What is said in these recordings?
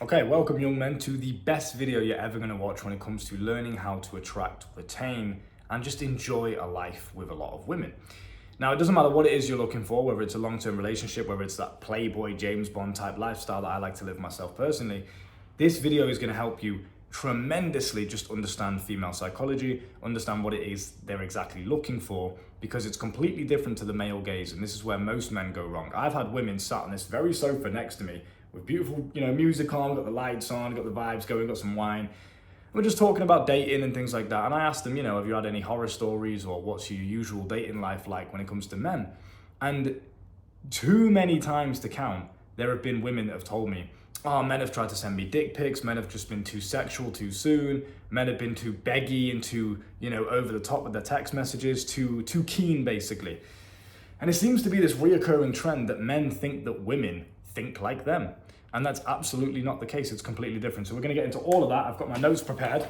Okay, welcome young men to the best video you're ever going to watch when it comes to learning how to attract, retain, and just enjoy a life with a lot of women. Now, it doesn't matter what it is you're looking for, whether it's a long-term relationship, whether it's that playboy, James Bond type lifestyle that I like to live myself personally. This video is going to help you tremendously just understand female psychology, understand what it is they're exactly looking for, because it's completely different to the male gaze, and this is where most men go wrong. I've had women sat on this very sofa next to me with beautiful, music on, got the lights on, got the vibes going, got some wine. We're just talking about dating and things like that. And I asked them, have you had any horror stories or what's your usual dating life like when it comes to men? And too many times to count, there have been women that have told me, oh, men have tried to send me dick pics, men have just been too sexual too soon, men have been too beggy and too, over the top with their text messages, too keen basically. And it seems to be this reoccurring trend that men think that women think like them. And that's absolutely not the case. It's completely different. So we're going to get into all of that. I've got my notes prepared.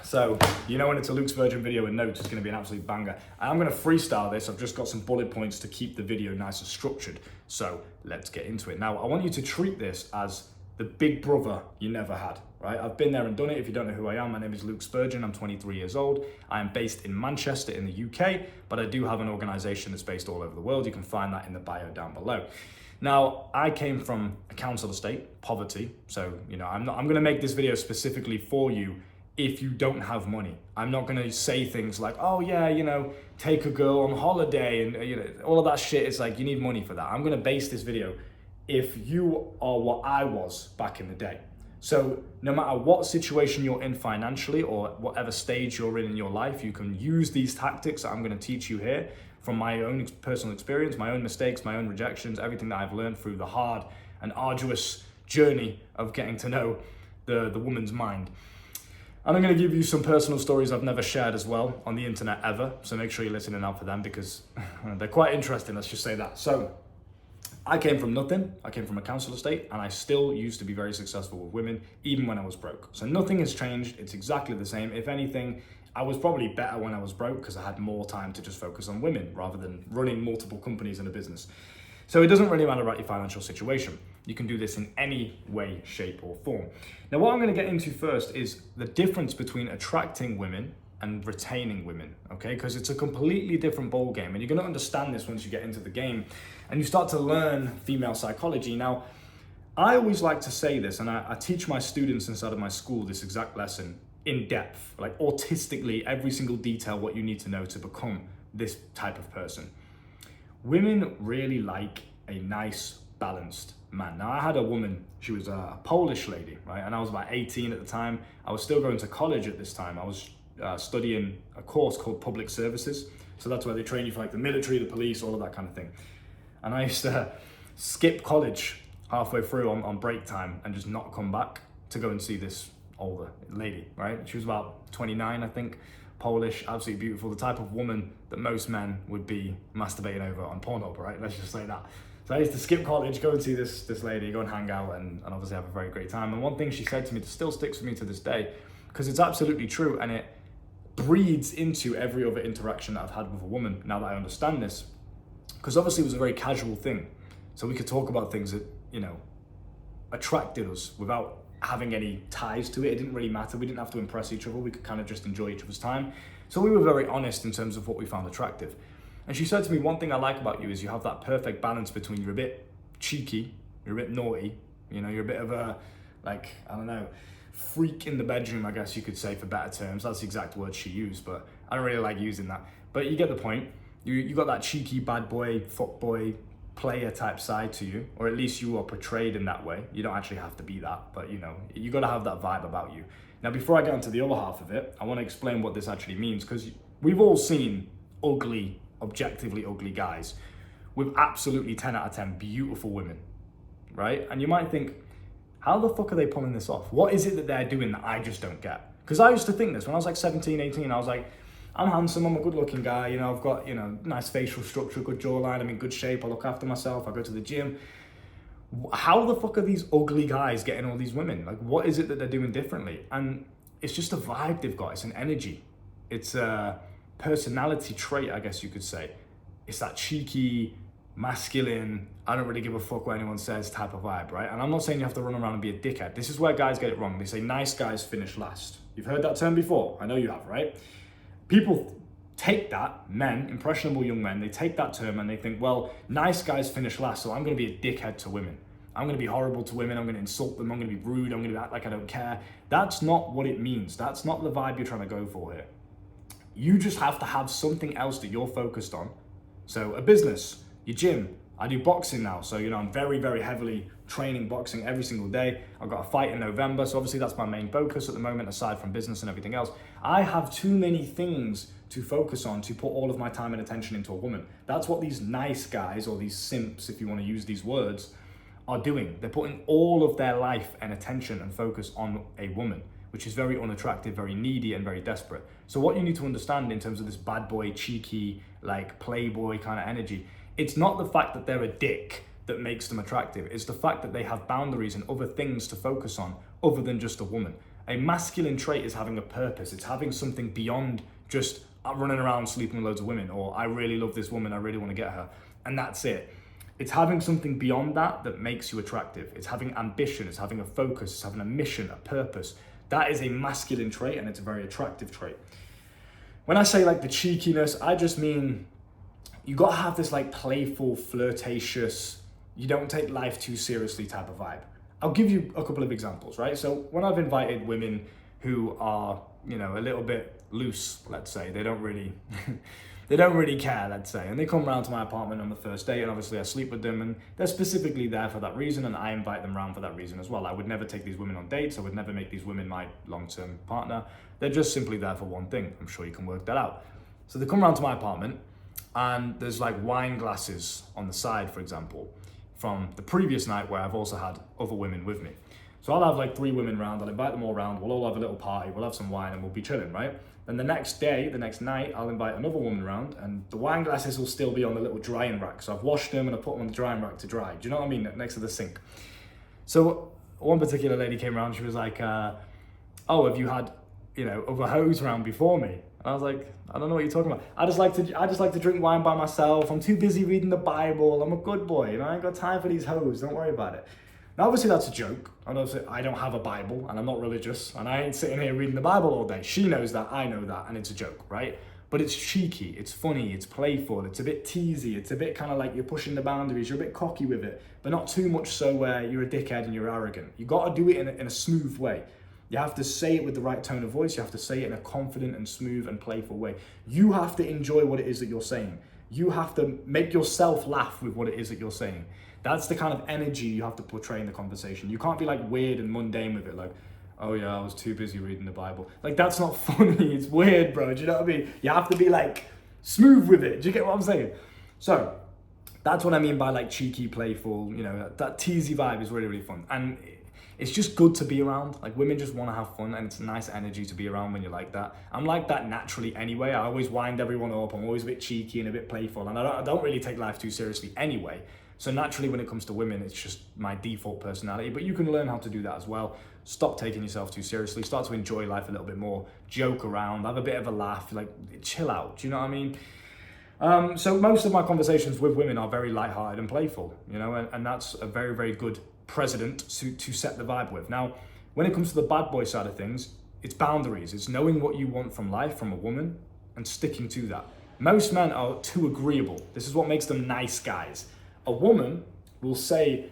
So, when it's a Luke's Virgin video with notes, it's going to be an absolute banger. I'm going to freestyle this. I've just got some bullet points to keep the video nice and structured. So let's get into it. Now, I want you to treat this as the big brother you never had, right? I've been there and done it. If you don't know who I am, my name is Luke Spurgeon. I'm 23 years old. I am based in Manchester in the UK, but I do have an organization that's based all over the world. You can find that in the bio down below. Now, I came from a council estate, poverty. So, I'm going to make this video specifically for you if you don't have money. I'm not going to say things like, oh yeah, take a girl on holiday and all of that shit. It's like, you need money for that. I'm going to base this video if you are what I was back in the day. So no matter what situation you're in financially or whatever stage you're in your life, you can use these tactics that I'm going to teach you here from my own personal experience, my own mistakes, my own rejections, everything that I've learned through the hard and arduous journey of getting to know the woman's mind. And I'm going to give you some personal stories I've never shared as well on the internet ever. So make sure you're listening out for them because they're quite interesting, let's just say that. So I came from nothing. I came from a council estate and I still used to be very successful with women, even when I was broke. So nothing has changed. It's exactly the same. If anything, I was probably better when I was broke because I had more time to just focus on women rather than running multiple companies in a business. So it doesn't really matter about your financial situation. You can do this in any way, shape or form. Now, what I'm going to get into first is the difference between attracting women and retaining women, okay? Because it's a completely different ball game, and you're going to understand this once you get into the game and you start to learn female psychology. Now, I always like to say this, and I teach my students inside of my school this exact lesson in depth, like autistically, every single detail, what you need to know to become this type of person. Women really like a nice, balanced man. Now, I had a woman, she was a Polish lady, right? And I was about 18 at the time. I was still going to college at this time. I was studying a course called public services. So that's where they train you for like the military, the police, all of that kind of thing. And I used to skip college halfway through on break time and just not come back to go and see this older lady, right? She was about 29, I think, Polish, absolutely beautiful, the type of woman that most men would be masturbating over on Pornhub, right? Let's just say that. So I used to skip college, go and see this lady, go and hang out and obviously have a very great time. And one thing she said to me that still sticks with me to this day, because it's absolutely true and it breeds into every other interaction that I've had with a woman now that I understand this, because obviously it was a very casual thing. So we could talk about things that, attracted us without having any ties to it. It didn't really matter. We didn't have to impress each other. We could kind of just enjoy each other's time. So we were very honest in terms of what we found attractive. And she said to me, one thing I like about you is you have that perfect balance between you're a bit cheeky, you're a bit naughty, you're a bit of a, freak in the bedroom, I guess you could say, for better terms. That's the exact word she used, but I don't really like using that. But you get the point. You got that cheeky bad boy, fuck boy, player type side to you, or at least you are portrayed in that way. You don't actually have to be that, but you got to have that vibe about you. Now, before I get into the other half of it, I want to explain what this actually means, because we've all seen ugly, objectively ugly guys with absolutely 10 out of 10 beautiful women, right? And you might think, how the fuck are they pulling this off? What is it that they're doing that I just don't get? Because I used to think this when I was like 17, 18, I was like, I'm handsome, I'm a good looking guy, I've got, nice facial structure, good jawline, I'm in good shape, I look after myself, I go to the gym. How the fuck are these ugly guys getting all these women? Like, what is it that they're doing differently? And it's just a vibe they've got, it's an energy. It's a personality trait, I guess you could say. It's that cheeky, masculine, I don't really give a fuck what anyone says type of vibe, right? And I'm not saying you have to run around and be a dickhead. This is where guys get it wrong. They say nice guys finish last. You've heard that term before. I know you have, right? People take that, men, impressionable young men, they take that term and they think, well, nice guys finish last, so I'm going to be a dickhead to women. I'm going to be horrible to women. I'm going to insult them. I'm going to be rude. I'm going to act like I don't care. That's not what it means. That's not the vibe you're trying to go for here. You just have to have something else that you're focused on. So a business, your gym. I do boxing now. So, I'm very, very heavily training boxing every single day. I've got a fight in November. So obviously that's my main focus at the moment, aside from business and everything else. I have too many things to focus on to put all of my time and attention into a woman. That's what these nice guys, or these simps, if you want to use these words, are doing. They're putting all of their life and attention and focus on a woman, which is very unattractive, very needy, and very desperate. So what you need to understand in terms of this bad boy, cheeky, like playboy kind of energy, it's not the fact that they're a dick that makes them attractive. It's the fact that they have boundaries and other things to focus on other than just a woman. A masculine trait is having a purpose. It's having something beyond just running around sleeping with loads of women, or I really love this woman, I really want to get her, and that's it. It's having something beyond that makes you attractive. It's having ambition, it's having a focus, it's having a mission, a purpose. That is a masculine trait, and it's a very attractive trait. When I say like the cheekiness, I just mean you got to have this like playful, flirtatious, you don't take life too seriously type of vibe. I'll give you a couple of examples, right? So when I've invited women who are, a little bit loose, let's say, they don't really care, let's say, and they come around to my apartment on the first date, and obviously I sleep with them, and they're specifically there for that reason, and I invite them around for that reason as well. I would never take these women on dates. I would never make these women my long-term partner. They're just simply there for one thing. I'm sure you can work that out. So they come around to my apartment, and there's like wine glasses on the side, for example, from the previous night where I've also had other women with me. So I'll have like 3 women around, I'll invite them all around, we'll all have a little party, we'll have some wine, and we'll be chilling, right? Then the next night, I'll invite another woman around, and the wine glasses will still be on the little drying rack. So I've washed them and I put them on the drying rack to dry. Do you know what I mean? Next to the sink. So one particular lady came around, she was like, oh, have you had, other hoes around before me? And I was like, I don't know what you're talking about. I just like to drink wine by myself. I'm too busy reading the Bible. I'm a good boy, I ain't got time for these hoes. Don't worry about it. Now, obviously that's a joke. And obviously I don't have a Bible, and I'm not religious, and I ain't sitting here reading the Bible all day. She knows that, I know that, and it's a joke, right? But it's cheeky, it's funny, it's playful, it's a bit teasy, it's a bit kind of like you're pushing the boundaries, you're a bit cocky with it, but not too much so where you're a dickhead and you're arrogant. You got to do it in a smooth way. You have to say it with the right tone of voice. You have to say it in a confident and smooth and playful way. You have to enjoy what it is that you're saying. You have to make yourself laugh with what it is that you're saying. That's the kind of energy you have to portray in the conversation. You can't be like weird and mundane with it, like, oh yeah, I was too busy reading the Bible. Like, that's not funny, it's weird, bro, do you know what I mean? You have to be like, smooth with it, do you get what I'm saying? So, that's what I mean by like cheeky, playful, that teasy vibe is really, really fun. And it's just good to be around. Like, women just want to have fun, and it's a nice energy to be around when you're like that. I'm like that naturally anyway. I always wind everyone up. I'm always a bit cheeky and a bit playful, and I don't really take life too seriously anyway. So naturally, when it comes to women, it's just my default personality, but you can learn how to do that as well. Stop taking yourself too seriously, start to enjoy life a little bit more, joke around, have a bit of a laugh, like chill out, do you know what I mean? So most of my conversations with women are very lighthearted and playful, and that's a very, very good precedent to set the vibe with. Now, when it comes to the bad boy side of things, it's boundaries. It's knowing what you want from life, from a woman, and sticking to that. Most men are too agreeable. This is what makes them nice guys. A woman will say,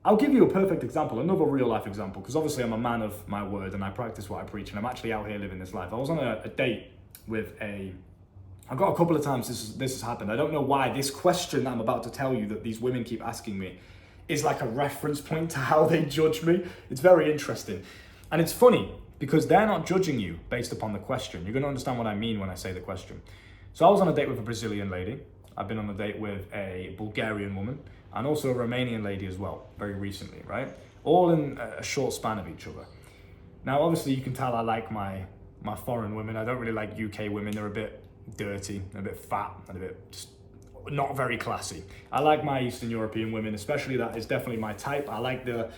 I'll give you a perfect example, another real life example, because obviously I'm a man of my word and I practice what I preach, and I'm actually out here living this life. I was on a date with I've got a couple of times this has happened. I don't know why this question that I'm about to tell you that these women keep asking me is like a reference point to how they judge me. It's very interesting. And it's funny because they're not judging you based upon the question. You're going to understand what I mean when I say the question. So I was on a date with a Brazilian lady. I've been on a date with a Bulgarian woman and also a Romanian lady as well, very recently, right? All in a short span of each other. Now, obviously, you can tell I like my foreign women. I don't really like UK women. They're a bit dirty, a bit fat, and a bit just not very classy. I like my Eastern European women, especially. That is definitely my type. I like the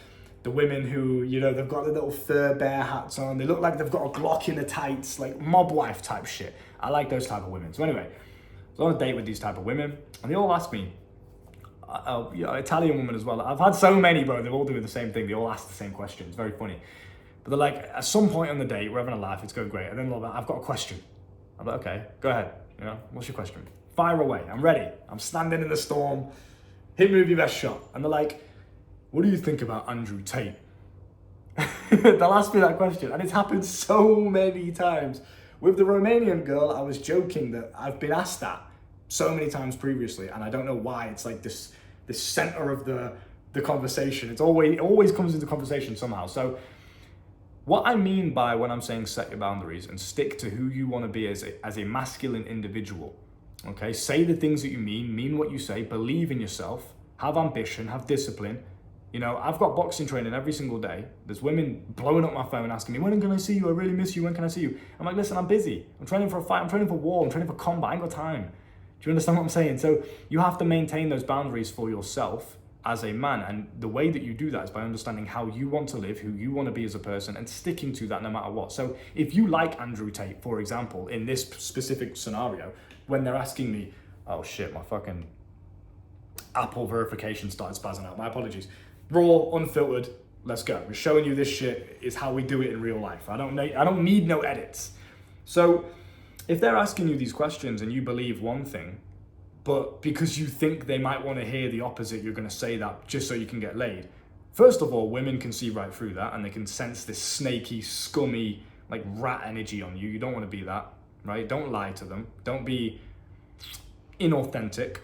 women who, they've got the little fur bear hats on. They look like they've got a Glock in the tights, like mob wife type shit. I like those type of women. So anyway, I was on a date with these type of women, and they all asked me, Italian woman as well. I've had so many, bro. They're all doing the same thing. They all ask the same question. It's very funny. But they're like, at some point on the date, we're having a laugh, it's going great. And then they're like, I've got a question. I'm like, okay, go ahead. You know, what's your question? Fire away. I'm ready. I'm standing in the storm. Hit me with your best shot. And they're like, what do you think about Andrew Tate? They'll ask me that question. And it's happened so many times. With the Romanian girl, I was joking that I've been asked that so many times previously. And I don't know why. It's like this center of the conversation. It always comes into conversation somehow. So what I mean by when I'm saying set your boundaries and stick to who you want to be as a masculine individual, okay? Say the things that you mean what you say, believe in yourself, have ambition, have discipline. You know, I've got boxing training every single day. There's women blowing up my phone asking me, when can I see you? I really miss you. When can I see you? I'm like, listen, I'm busy. I'm training for a fight. I'm training for war. I'm training for combat. I ain't got time. Do you understand what I'm saying? So you have to maintain those boundaries for yourself as a man, and the way that you do that is by understanding how you want to live, who you want to be as a person, and sticking to that no matter what. So if you like Andrew Tate, for example, in this specific scenario, when they're asking me, oh shit, my fucking Apple verification started spazzing out, my apologies. Raw, unfiltered, let's go. We're showing you this shit is how we do it in real life. I don't need no edits. So if they're asking you these questions and you believe one thing, but because you think they might want to hear the opposite, you're going to say that just so you can get laid. First of all, women can see right through that, and they can sense this snaky, scummy, like rat energy on you. You don't want to be that, right? Don't lie to them. Don't be inauthentic,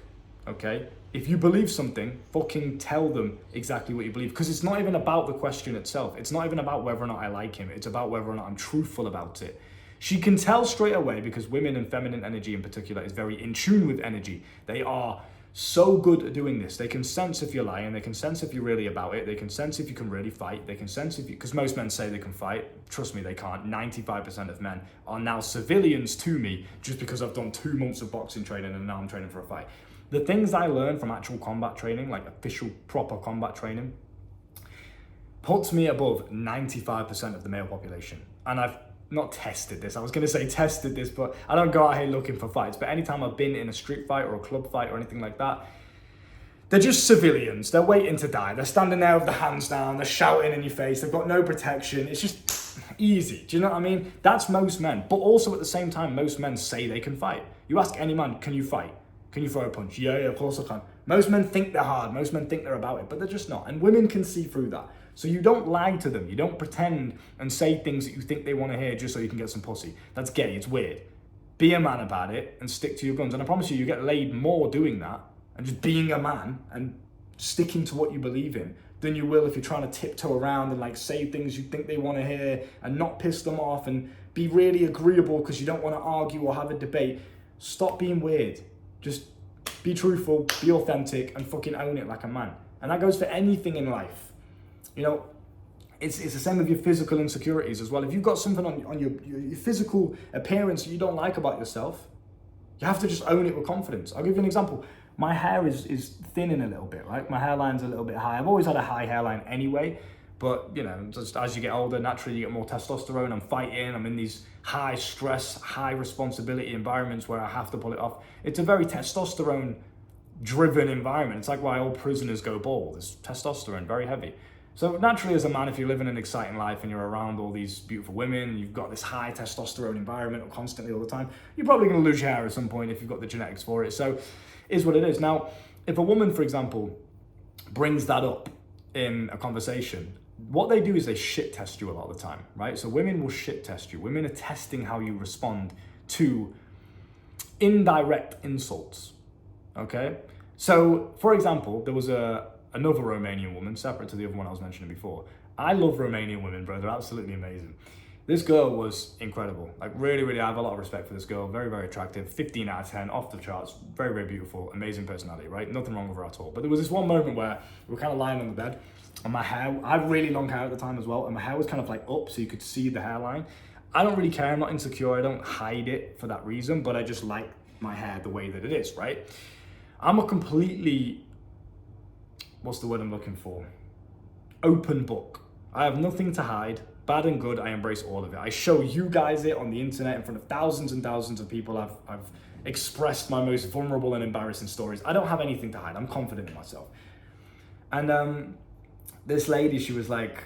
okay? If you believe something, fucking tell them exactly what you believe, because it's not even about the question itself. It's not even about whether or not I like him. It's about whether or not I'm truthful about it. She can tell straight away, because women and feminine energy in particular is very in tune with energy. They are so good at doing this. They can sense if you're lying. They can sense if you're really about it. They can sense if you can really fight. They can sense if you, because most men say they can fight. Trust me, they can't. 95% of men are now civilians to me just because I've done 2 months of boxing training and now I'm training for a fight. The things I learned from actual combat training, like official proper combat training, puts me above 95% of the male population. And I've not tested this. I was going to say tested this, but I don't go out here looking for fights. But anytime I've been in a street fight or a club fight or anything like that, they're just civilians. They're waiting to die. They're standing there with their hands down. They're shouting in your face. They've got no protection. It's just easy. Do you know what I mean? That's most men. But also at the same time, most men say they can fight. You ask any man, can you fight? Can you throw a punch? Yeah, of course I can. Most men think they're hard. Most men think they're about it, but they're just not. And women can see through that. So you don't lie to them. You don't pretend and say things that you think they want to hear just so you can get some pussy. That's gay. It's weird. Be a man about it and stick to your guns. And I promise you get laid more doing that and just being a man and sticking to what you believe in than you will if you're trying to tiptoe around and like say things you think they want to hear and not piss them off and be really agreeable because you don't want to argue or have a debate. Stop being weird. Just be truthful, be authentic, and fucking own it like a man. And that goes for anything in life. You know, it's the same with your physical insecurities as well. If you've got something on your physical appearance that you don't like about yourself, you have to just own it with confidence. I'll give you an example. My hair is thinning a little bit, right? My hairline's a little bit high. I've always had a high hairline anyway, but you know, just as you get older, naturally you get more testosterone. I'm fighting, I'm in these high stress, high responsibility environments where I have to pull it off. It's a very testosterone driven environment. It's like why all prisoners go bald. It's testosterone, very heavy. So naturally as a man, if you're living an exciting life and you're around all these beautiful women, you've got this high testosterone environment constantly all the time, you're probably going to lose your hair at some point if you've got the genetics for it. So is what it is. Now, if a woman, for example, brings that up in a conversation, what they do is they shit test you a lot of the time, right? So women will shit test you. Women are testing how you respond to indirect insults, okay? So, for example, there was another Romanian woman, separate to the other one I was mentioning before. I love Romanian women, bro. They're absolutely amazing. This girl was incredible. Like really, really, I have a lot of respect for this girl. Very, very attractive. 15 out of 10, off the charts. Very, very beautiful. Amazing personality, right? Nothing wrong with her at all. But there was this one moment where we were kind of lying on the bed and my hair, I had really long hair at the time as well, and my hair was kind of like up so you could see the hairline. I don't really care. I'm not insecure. I don't hide it for that reason, but I just like my hair the way that it is, right? I'm a completely, what's the word I'm looking for? Open book. I have nothing to hide. Bad and good, I embrace all of it. I show you guys it on the internet in front of thousands and thousands of people I've expressed my most vulnerable and embarrassing stories. I don't have anything to hide. I'm confident in myself. And this lady, she was like,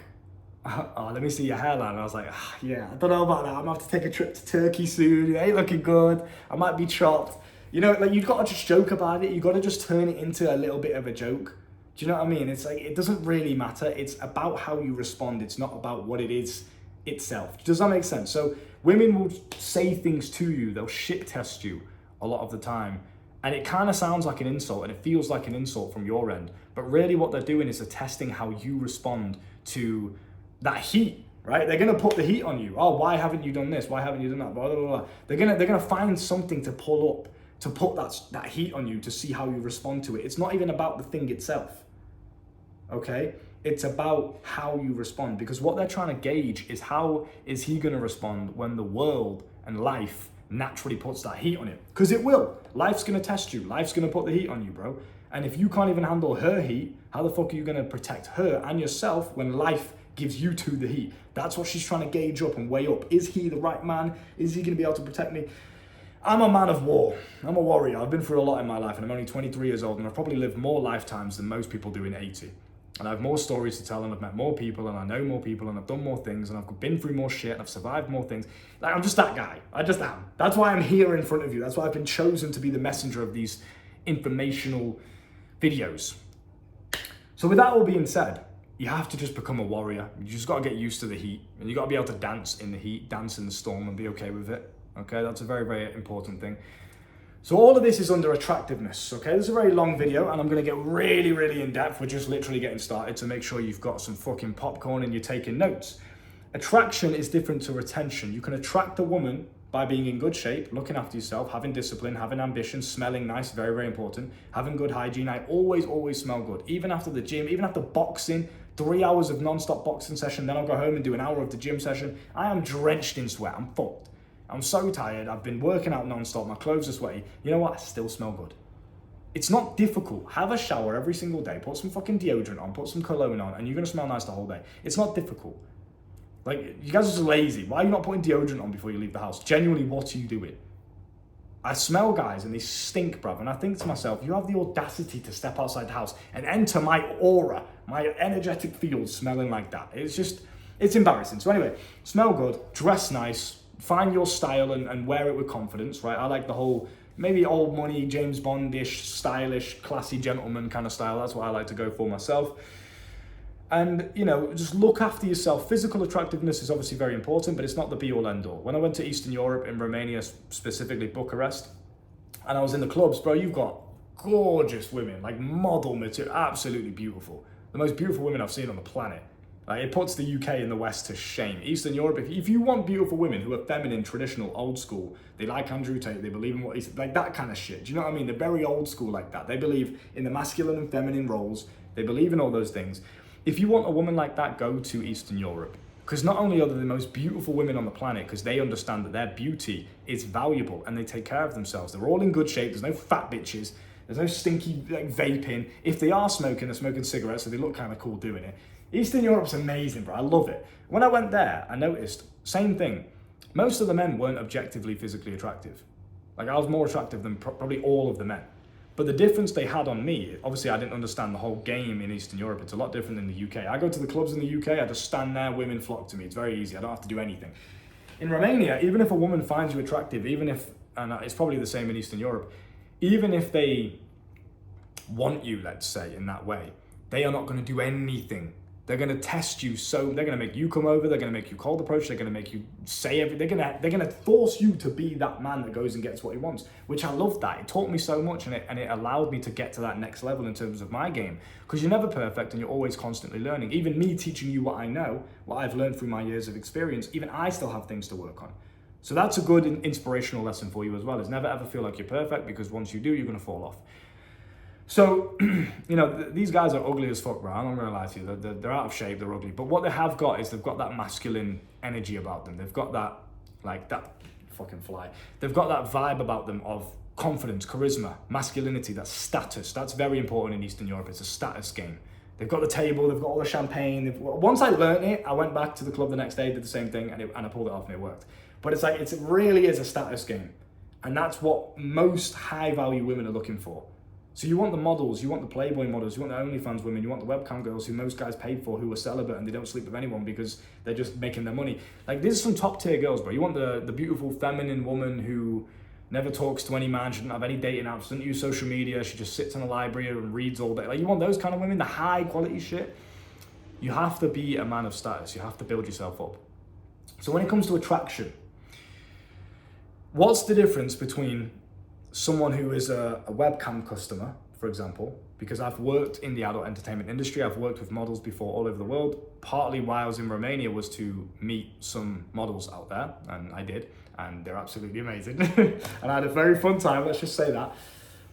oh, let me see your hairline. And I was like, yeah, I don't know about that. I'm gonna have to take a trip to Turkey soon. It ain't looking good. I might be chopped. You know, like, you've got to just joke about it. You've got to just turn it into a little bit of a joke. Do you know what I mean? It's like, it doesn't really matter. It's about how you respond. It's not about what it is itself. Does that make sense? So women will say things to you. They'll shit test you a lot of the time. And it kind of sounds like an insult and it feels like an insult from your end. But really what they're doing is they're testing how you respond to that heat, right? They're going to put the heat on you. Oh, why haven't you done this? Why haven't you done that? Blah, blah, blah. They're going to find something to pull up, to put that heat on you, to see how you respond to it. It's not even about the thing itself, okay? It's about how you respond, because what they're trying to gauge is how is he going to respond when the world and life naturally puts that heat on him. Because it will. Life's going to test you. Life's going to put the heat on you, bro. And if you can't even handle her heat, how the fuck are you going to protect her and yourself when life gives you two the heat? That's what she's trying to gauge up and weigh up. Is he the right man? Is he going to be able to protect me? I'm a man of war. I'm a warrior. I've been through a lot in my life, and I'm only 23 years old, and I've probably lived more lifetimes than most people do in 80. And I have more stories to tell, and I've met more people, and I know more people, and I've done more things, and I've been through more shit, and I've survived more things. Like, I'm just that guy. I just am. That's why I'm here in front of you. That's why I've been chosen to be the messenger of these informational videos. So with that all being said, you have to just become a warrior. You just got to get used to the heat, and you got to be able to dance in the heat, dance in the storm, and be okay with it. Okay, that's a very, very important thing. So all of this is under attractiveness, okay? This is a very long video, and I'm gonna get really, really in depth. We're just literally getting started, so make sure you've got some fucking popcorn and you're taking notes. Attraction is different to retention. You can attract a woman by being in good shape, looking after yourself, having discipline, having ambition, smelling nice, very, very important, having good hygiene. I always smell good. Even after the gym, even after boxing, 3 hours of non-stop boxing session, then I'll go home and do an hour of the gym session. I am drenched in sweat, I'm fucked. I'm so tired, I've been working out non-stop, my clothes are sweaty. You know what, I still smell good. It's not difficult. Have a shower every single day, put some fucking deodorant on, put some cologne on, and you're gonna smell nice the whole day. It's not difficult. Like, you guys are just lazy. Why are you not putting deodorant on before you leave the house? Genuinely, what are you doing? I smell guys and they stink, bruv, and I think to myself, you have the audacity to step outside the house and enter my aura, my energetic field smelling like that. It's embarrassing. So anyway, smell good, dress nice, find your style and wear it with confidence, right? I like the whole, maybe old money, James Bond-ish, stylish, classy gentleman kind of style. That's what I like to go for myself. And, you know, just look after yourself. Physical attractiveness is obviously very important, but it's not the be-all, end-all. When I went to Eastern Europe, in Romania, specifically Bucharest, and I was in the clubs, bro, you've got gorgeous women, like model material, absolutely beautiful. The most beautiful women I've seen on the planet. Like, it puts the UK and the West to shame. Eastern Europe, if you want beautiful women who are feminine, traditional, old school, they like Andrew Tate, they believe in what he's, like that kind of shit. Do you know what I mean? They're very old school like that. They believe in the masculine and feminine roles. They believe in all those things. If you want a woman like that, go to Eastern Europe. Because not only are they the most beautiful women on the planet, because they understand that their beauty is valuable and they take care of themselves. They're all in good shape. There's no fat bitches. There's no stinky like vaping. If they are smoking, they're smoking cigarettes, so they look kind of cool doing it. Eastern Europe's amazing, bro. I love it. When I went there, I noticed, same thing. Most of the men weren't objectively physically attractive. Like, I was more attractive than probably all of the men. But the difference they had on me, obviously I didn't understand the whole game in Eastern Europe. It's a lot different than the UK. I go to the clubs in the UK, I just stand there, women flock to me. It's very easy, I don't have to do anything. In Romania, even if a woman finds you attractive, even if, and it's probably the same in Eastern Europe, even if they want you, let's say, in that way, they are not going to do anything. They're going to test you, so they're going to make you come over, they're going to make you cold approach, they're going to make you say everything, they're going to force you to be that man that goes and gets what he wants, which I love that. It taught me so much, and it allowed me to get to that next level in terms of my game, because you're never perfect and you're always constantly learning. Even me teaching you what I know, what I've learned through my years of experience, even I still have things to work on. So that's a good inspirational lesson for you as well, is never ever feel like you're perfect, because once you do, you're going to fall off. So, you know, these guys are ugly as fuck, bro. I'm not gonna lie to you. They're out of shape, they're ugly. But what they have got is they've got that masculine energy about them. They've got that, like, that fucking fly. They've got that vibe about them of confidence, charisma, masculinity, that status. That's very important in Eastern Europe. It's a status game. They've got the table, they've got all the champagne. Once I learned it, I went back to the club the next day, did the same thing, and I pulled it off and it worked. But it's like, it really is a status game. And that's what most high value women are looking for. So you want the models, you want the Playboy models, you want the OnlyFans women, you want the webcam girls who most guys pay for, who are celibate and they don't sleep with anyone because they're just making their money. Like, these are some top tier girls, bro. You want the beautiful feminine woman who never talks to any man, she doesn't have any dating apps, doesn't use social media, she just sits in a library and reads all day. Like, you want those kind of women, the high quality shit. You have to be a man of status. You have to build yourself up. So when it comes to attraction, what's the difference between someone who is a webcam customer, for example, because I've worked in the adult entertainment industry, I've worked with models before all over the world. Partly why I was in Romania was to meet some models out there, and I did, and they're absolutely amazing. And I had a very fun time, let's just say that.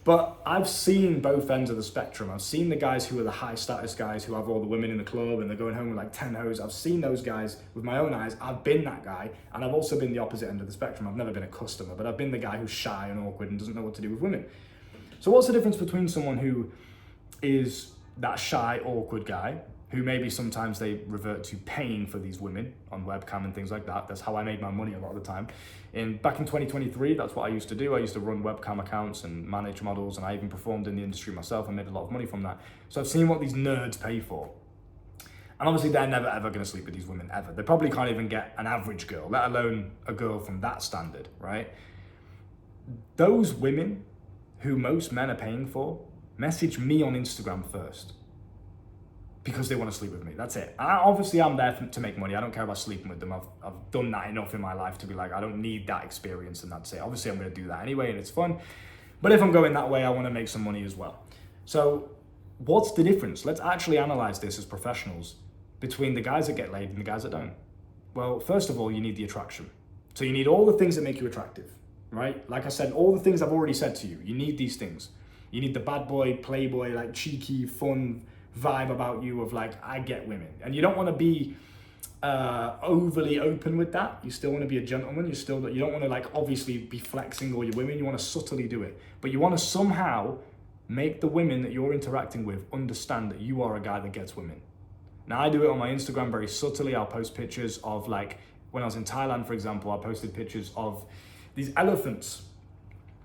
But I've seen both ends of the spectrum. I've seen the guys who are the high status guys who have all the women in the club and they're going home with like 10 hoes. I've seen those guys with my own eyes. I've been that guy, and I've also been the opposite end of the spectrum. I've never been a customer, but I've been the guy who's shy and awkward and doesn't know what to do with women. So what's the difference between someone who is that shy, awkward guy, who maybe sometimes they revert to paying for these women on webcam and things like that? That's how I made my money a lot of the time. Back in 2023, that's what I used to do. I used to run webcam accounts and manage models, and I even performed in the industry myself and made a lot of money from that. So I've seen what these nerds pay for. And obviously they're never ever gonna sleep with these women, ever. They probably can't even get an average girl, let alone a girl from that standard, right? Those women who most men are paying for, message me on Instagram first, because they want to sleep with me. That's it. Obviously, I'm there to make money. I don't care about sleeping with them. I've done that enough in my life to be like, I don't need that experience, and that's it. Obviously, I'm going to do that anyway, and it's fun. But if I'm going that way, I want to make some money as well. So what's the difference? Let's actually analyze this as professionals between the guys that get laid and the guys that don't. Well, first of all, you need the attraction. So you need all the things that make you attractive, right? Like I said, all the things I've already said to you. You need these things. You need the bad boy, playboy, like cheeky, fun vibe about you of like, I get women. And you don't want to be overly open with that. You still want to be a gentleman. You don't want to like obviously be flexing all your women. You want to subtly do it, but you want to somehow make the women that you're interacting with understand that you are a guy that gets women. Now I do it on my Instagram very subtly. I'll post pictures of, like, when I was in Thailand, for example, I posted pictures of these elephants,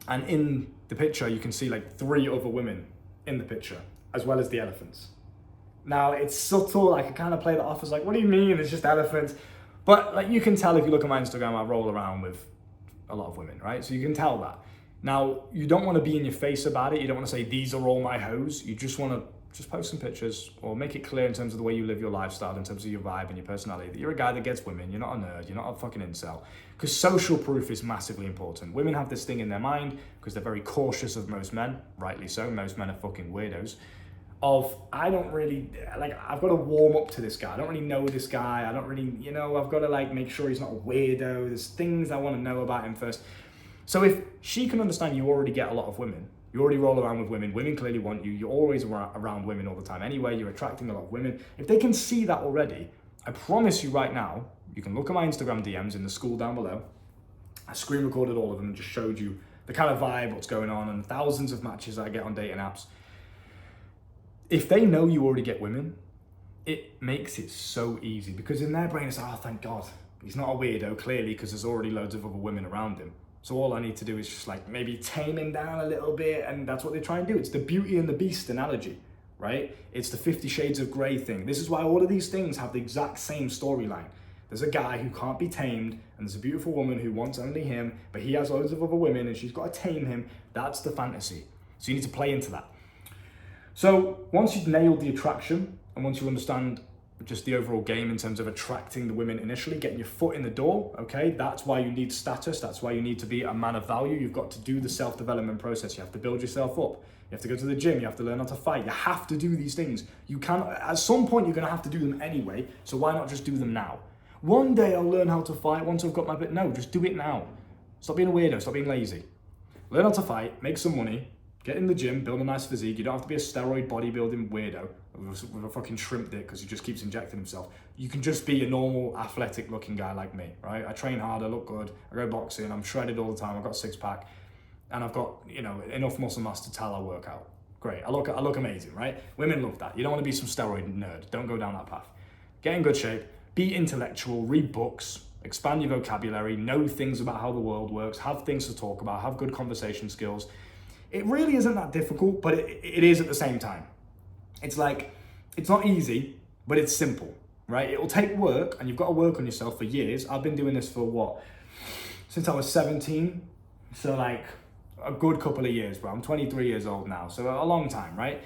and in the picture you can see like 3 other women in the picture as well as the elephants. Now it's subtle, I can kind of play that off as like, what do you mean, it's just elephants? But like, you can tell if you look at my Instagram, I roll around with a lot of women, right? So you can tell that. Now, you don't want to be in your face about it. You don't want to say, these are all my hoes. You just want to just post some pictures, or make it clear in terms of the way you live your lifestyle, in terms of your vibe and your personality, that you're a guy that gets women. You're not a nerd, you're not a fucking incel. Because social proof is massively important. Women have this thing in their mind, because they're very cautious of most men, rightly so. Most men are fucking weirdos. I don't really, like, I've got to warm up to this guy. I don't really know this guy. I don't really, I've got to like make sure he's not a weirdo. There's things I want to know about him first. So if she can understand you already get a lot of women, you already roll around with women, women clearly want you, you're always around women all the time anyway, you're attracting a lot of women. If they can see that already, I promise you right now, you can look at my Instagram DMs in the school down below. I screen recorded all of them and just showed you the kind of vibe, what's going on, and thousands of matches that I get on dating apps. If they know you already get women, it makes it so easy, because in their brain it's, oh, thank God, he's not a weirdo, clearly, because there's already loads of other women around him. So all I need to do is just like maybe tame him down a little bit, and that's what they try and do. It's the Beauty and the Beast analogy, right? It's the 50 Shades of Grey thing. This is why all of these things have the exact same storyline. There's a guy who can't be tamed, and there's a beautiful woman who wants only him, but he has loads of other women and she's got to tame him. That's the fantasy. So you need to play into that. So once you've nailed the attraction, and once you understand just the overall game in terms of attracting the women initially, getting your foot in the door, okay? That's why you need status. That's why you need to be a man of value. You've got to do the self-development process. You have to build yourself up. You have to go to the gym. You have to learn how to fight. You have to do these things. You can, at some point, you're going to have to do them anyway. So why not just do them now? One day I'll learn how to fight once I've got my bit. No, just do it now. Stop being a weirdo. Stop being lazy. Learn how to fight. Make some money. Get in the gym, build a nice physique. You don't have to be a steroid bodybuilding weirdo with a fucking shrimp dick because he just keeps injecting himself. You can just be a normal, athletic looking guy like me, right? I train hard, I look good, I go boxing, I'm shredded all the time, I've got a 6-pack, and I've got, enough muscle mass to tell I work out. Great, I look amazing, right? Women love that. You don't want to be some steroid nerd. Don't go down that path. Get in good shape, be intellectual, read books, expand your vocabulary, know things about how the world works, have things to talk about, have good conversation skills. It really isn't that difficult, but it is at the same time. It's like, it's not easy, but it's simple, right? It will take work, and you've got to work on yourself for years. I've been doing this for since I was 17. So like a good couple of years, bro. I'm 23 years old now, so a long time, right?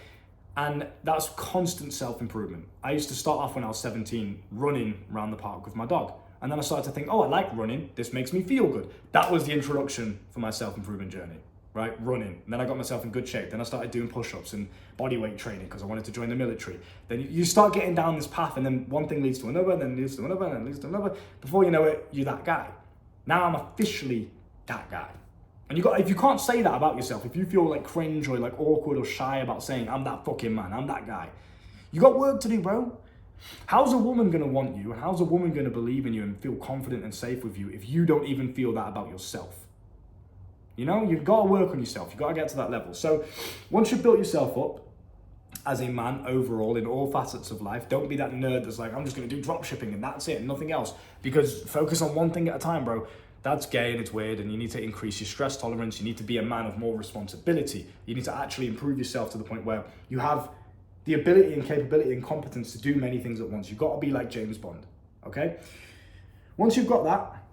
And that's constant self-improvement. I used to start off when I was 17 running around the park with my dog. And then I started to think, oh, I like running. This makes me feel good. That was the introduction for my self-improvement journey, right? Running. And then I got myself in good shape. Then I started doing push-ups and body weight training because I wanted to join the military. Then you start getting down this path, and then one thing leads to another, then leads to another, and then leads to another. Before you know it, you're that guy. Now I'm officially that guy. And if you can't say that about yourself, if you feel like cringe or like awkward or shy about saying, I'm that fucking man, I'm that guy, you got work to do, bro. How's a woman gonna want you, and how's a woman gonna believe in you and feel confident and safe with you if you don't even feel that about yourself? You know, you've got to work on yourself. You've got to get to that level. So once you've built yourself up as a man overall in all facets of life, don't be that nerd that's like, I'm just gonna do drop shipping and that's it and nothing else. Because focus on one thing at a time, bro. That's gay and it's weird, and you need to increase your stress tolerance. You need to be a man of more responsibility. You need to actually improve yourself to the point where you have the ability and capability and competence to do many things at once. You've got to be like James Bond, okay? Once you've got that,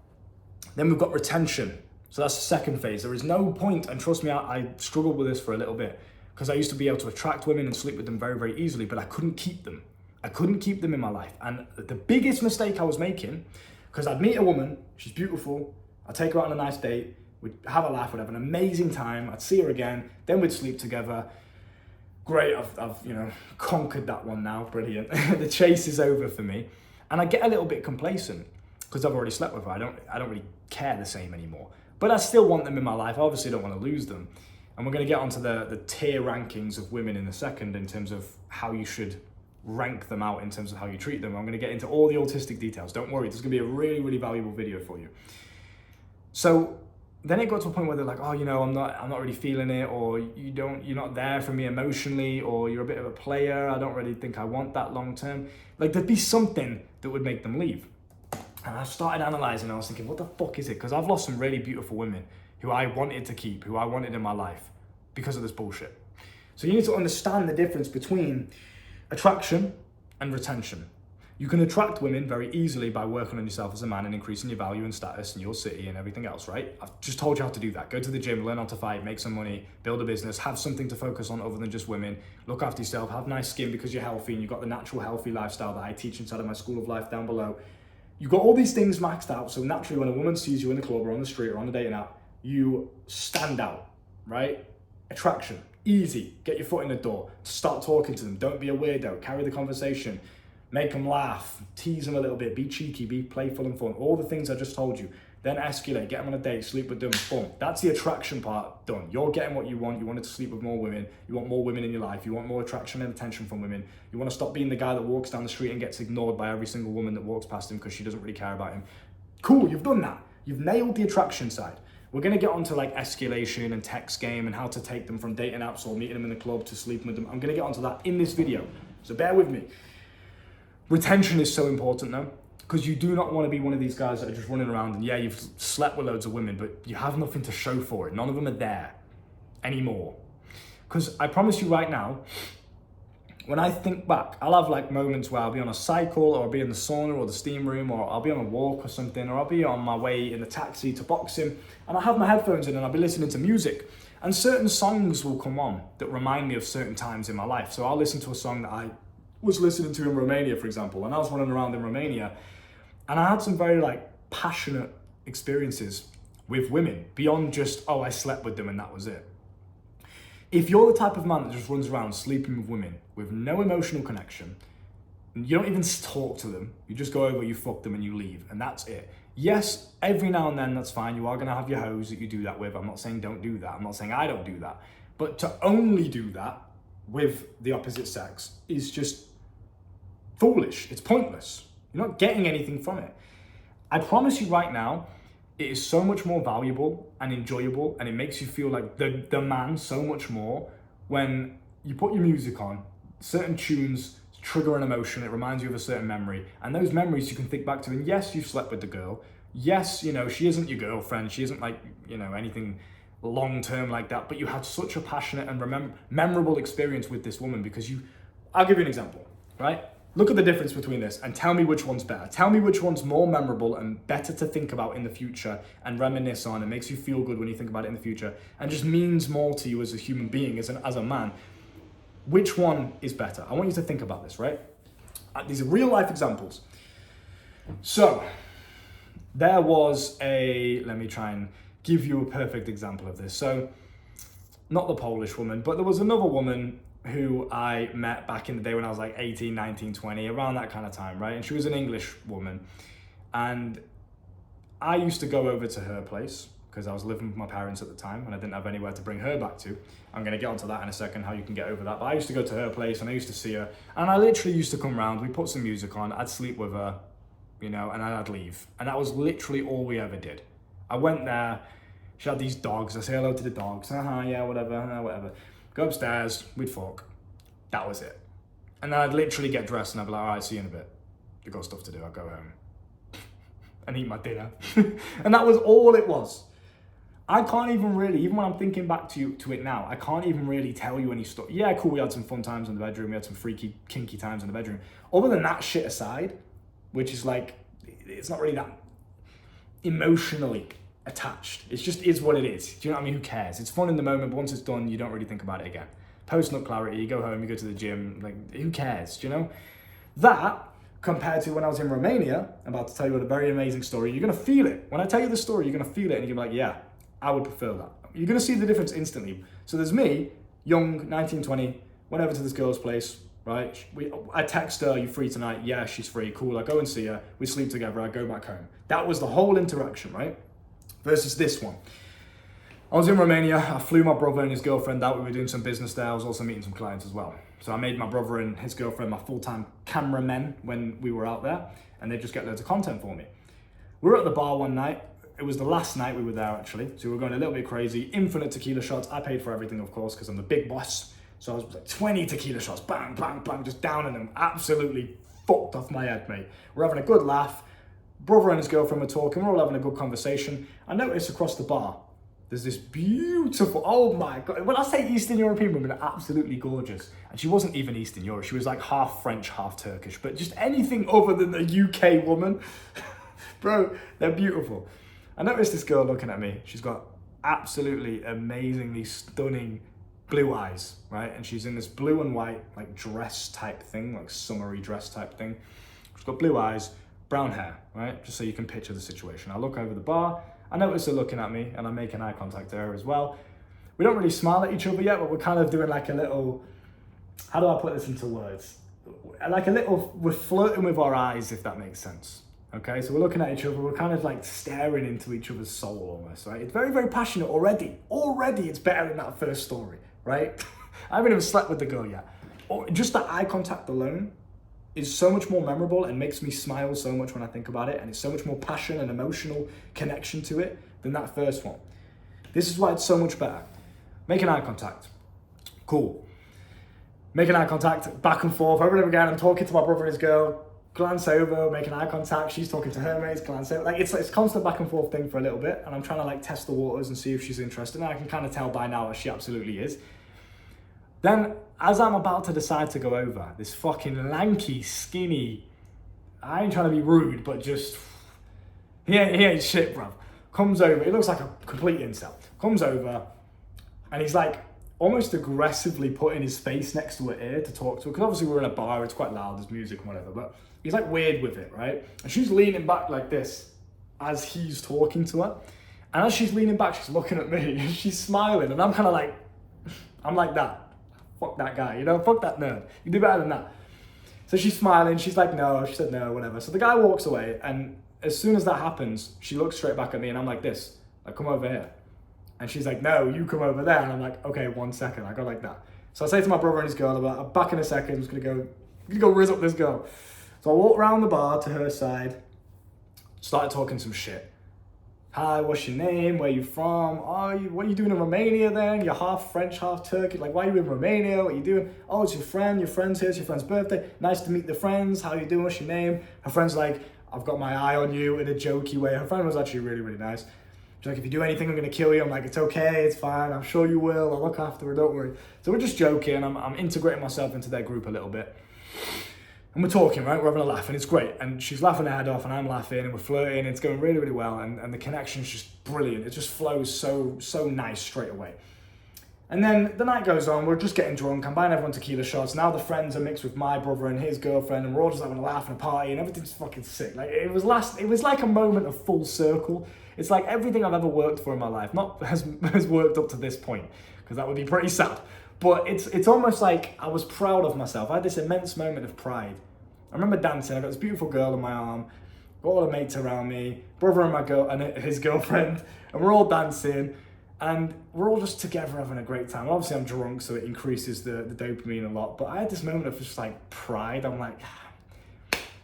then we've got retention. So that's the second phase. There is no point, and trust me, I struggled with this for a little bit, because I used to be able to attract women and sleep with them very, very easily, but I couldn't keep them. I couldn't keep them in my life. And the biggest mistake I was making, because I'd meet a woman, she's beautiful, I'd take her out on a nice date, we'd have a laugh, we'd have an amazing time, I'd see her again, then we'd sleep together. Great, I've conquered that one now, brilliant. The chase is over for me. And I get a little bit complacent because I've already slept with her. I don't really care the same anymore. But I still want them in my life. I obviously don't want to lose them. And we're going to get onto the tier rankings of women in a second in terms of how you should rank them out in terms of how you treat them. I'm going to get into all the autistic details. Don't worry, this is going to be a really, really valuable video for you. So then it got to a point where they're like, oh, I'm not really feeling it, or you're not there for me emotionally, or you're a bit of a player. I don't really think I want that long term. Like, there'd be something that would make them leave. And I started analyzing, I was thinking, what the fuck is it? Because I've lost some really beautiful women who I wanted to keep, who I wanted in my life because of this bullshit. So you need to understand the difference between attraction and retention. You can attract women very easily by working on yourself as a man and increasing your value and status in your city and everything else, right? I've just told you how to do that. Go to the gym, learn how to fight, make some money, build a business, have something to focus on other than just women, look after yourself, have nice skin because you're healthy and you've got the natural healthy lifestyle that I teach inside of my School of Life down below. You've got all these things maxed out, so naturally when a woman sees you in the club or on the street or on the dating app, you stand out, right? Attraction, easy, get your foot in the door, start talking to them, don't be a weirdo, carry the conversation, make them laugh, tease them a little bit, be cheeky, be playful and fun, all the things I just told you. Then escalate, get them on a date, sleep with them, boom. That's the attraction part done. You're getting what you want. You wanted to sleep with more women. You want more women in your life. You want more attraction and attention from women. You want to stop being the guy that walks down the street and gets ignored by every single woman that walks past him because she doesn't really care about him. Cool, you've done that. You've nailed the attraction side. We're going to get onto like escalation and text game and how to take them from dating apps or meeting them in the club to sleeping with them. I'm going to get onto that in this video, so bear with me. Retention is so important though, because you do not want to be one of these guys that are just running around and yeah, you've slept with loads of women, but you have nothing to show for it. None of them are there anymore. Because I promise you right now, when I think back, I'll have like moments where I'll be on a cycle, or I'll be in the sauna or the steam room, or I'll be on a walk or something, or I'll be on my way in the taxi to boxing, and I'll have my headphones in and I'll be listening to music. And certain songs will come on that remind me of certain times in my life. So I'll listen to a song that I was listening to in Romania, for example, and I was running around in Romania, and I had some very like passionate experiences with women beyond just, oh, I slept with them and that was it. If you're the type of man that just runs around sleeping with women with no emotional connection, you don't even talk to them, you just go over, you fuck them and you leave, and that's it. Yes, every now and then that's fine. You are gonna have your hoes that you do that with. I'm not saying don't do that. I'm not saying I don't do that. But to only do that with the opposite sex is just foolish. It's pointless. You're not getting anything from it. I promise you right now, it is so much more valuable and enjoyable, and it makes you feel like the man so much more when you put your music on, certain tunes trigger an emotion, it reminds you of a certain memory, and those memories you can think back to, and yes, you've slept with the girl, Yes, you know, she isn't your girlfriend. She isn't like, you know, anything long term like that. But you had such a passionate and memorable experience with this woman because I'll give you an example, right? Look at the difference between this and tell me which one's better. Tell me which one's more memorable and better to think about in the future and reminisce on and makes you feel good when you think about it in the future and just means more to you as a human being, as a man. Which one is better? I want you to think about this, right? These are real life examples. So, there was let me try and give you a perfect example of this. So, not the Polish woman, but there was another woman who I met back in the day when I was like 18, 19, 20, around that kind of time, right? And she was an English woman. And I used to go over to her place because I was living with my parents at the time and I didn't have anywhere to bring her back to. I'm going to get onto that in a second, how you can get over that. But I used to go to her place and I used to see her. And I literally used to come round, we put some music on, I'd sleep with her, you know, and then I'd leave. And that was literally all we ever did. I went there, she had these dogs, I say hello to the dogs, yeah, whatever. Go upstairs, we'd fuck. That was it. And then I'd literally get dressed and I'd be like, all right, see you in a bit. I've got stuff to do, I'll go home and eat my dinner. And that was all it was. I can't even really, even when I'm thinking back to it now, I can't even really tell you any stuff. Yeah, cool, we had some fun times in the bedroom, we had some freaky, kinky times in the bedroom. Other than that shit aside, which is like, it's not really that emotionally attached. It just is what it is. Do you know what I mean? Who cares? It's fun in the moment, but once it's done, you don't really think about it again. Post-nut clarity, you go home, you go to the gym, like, who cares? Do you know? That, compared to when I was in Romania, I'm about to tell you a very amazing story, you're gonna feel it. When I tell you the story, you're gonna feel it and you're gonna be like, yeah, I would prefer that. You're gonna see the difference instantly. So there's me, young, 19, 20, went over to this girl's place, right? I text her, are you free tonight? Yeah, she's free, cool, I go and see her, we sleep together, I go back home. That was the whole interaction, right? Versus this one. I was in Romania, I flew my brother and his girlfriend out, we were doing some business there, I was also meeting some clients as well. So I made my brother and his girlfriend my full-time cameramen when we were out there, and they just get loads of content for me. We were at the bar one night, it was the last night we were there actually, so we were going a little bit crazy, infinite tequila shots, I paid for everything of course, because I'm the big boss, so I was like 20 tequila shots, bang, bang, bang, just downing them, absolutely fucked off my head, mate. We're having a good laugh, brother and his girlfriend were talking, we're all having a good conversation. I noticed across the bar, there's this beautiful, oh my God, when I say Eastern European women, they're absolutely gorgeous. And she wasn't even Eastern Europe, she was like half French, half Turkish, but just anything other than the UK woman, bro, they're beautiful. I noticed this girl looking at me, she's got absolutely amazingly stunning blue eyes, right? And she's in this blue and white, like dress type thing, like summery dress type thing. She's got blue eyes, brown hair, right? Just so you can picture the situation. I look over the bar, I notice her looking at me and I'm making eye contact to her as well. We don't really smile at each other yet, but we're kind of doing like a little, how do I put this into words? Like a little, we're flirting with our eyes, if that makes sense. Okay, so we're looking at each other, we're kind of like staring into each other's soul almost, right? It's very, very passionate already. Already it's better than that first story, right? I haven't even slept with the girl yet. Just that eye contact alone is so much more memorable and makes me smile so much when I think about it, and it's so much more passion and emotional connection to it than that first one. This is why it's so much better. Making eye contact, cool. Making eye contact, back and forth, over and over again, I'm talking to my brother and his girl, glance over, making eye contact, she's talking to her mates, glance over, like it's constant back and forth thing for a little bit, and I'm trying to like test the waters and see if she's interested, and I can kind of tell by now that she absolutely is. Then, as I'm about to decide to go over, this fucking lanky, skinny, I ain't trying to be rude, but just, he ain't shit, bruv. Comes over, he looks like a complete incel. Comes over, and he's like, almost aggressively putting his face next to her ear to talk to her, because obviously we're in a bar, it's quite loud, there's music and whatever, but he's like weird with it, right? And she's leaning back like this as he's talking to her. And as she's leaning back, she's looking at me, and she's smiling, and I'm kind of like, I'm like that. Fuck that guy, you know, fuck that nerd. You do better than that. So she's smiling, she's like, no, she said no, whatever. So the guy walks away, and as soon as that happens, she looks straight back at me, and I'm like this, like, come over here. And she's like, no, you come over there. And I'm like, okay, 1 second. I go like that. So I say to my brother and his girl, I'm back in a second, I'm just gonna go rizz up this girl. So I walk around the bar to her side, started talking some shit. Hi, what's your name? Where you from? What are you doing in Romania then? You're half French, half Turkish. Like, why are you in Romania? What are you doing? Oh, it's your friend. Your friend's here. It's your friend's birthday. Nice to meet the friends. How you doing? What's your name? Her friend's like, I've got my eye on you in a jokey way. Her friend was actually really, really nice. She's like, if you do anything, I'm going to kill you. I'm like, it's okay, it's fine. I'm sure you will. I'll look after her, don't worry. So we're just joking. I'm integrating myself into their group a little bit. And we're talking, right? We're having a laugh and it's great. And she's laughing her head off and I'm laughing and we're flirting. It's going really, really well. And the connection's just brilliant. It just flows so nice straight away. And then the night goes on, we're just getting drunk, I'm buying everyone tequila shots. Now the friends are mixed with my brother and his girlfriend, and we're all just having a laugh and a party, and everything's fucking sick. Like it was like a moment of full circle. It's like everything I've ever worked for in my life, not has worked up to this point, because that would be pretty sad. But it's almost like I was proud of myself. I had this immense moment of pride. I remember dancing, I got this beautiful girl in my arm, got all the mates around me, brother and my girl and his girlfriend, and we're all dancing. And we're all just together having a great time. Obviously, I'm drunk, so it increases the dopamine a lot. But I had this moment of just like pride. I'm like,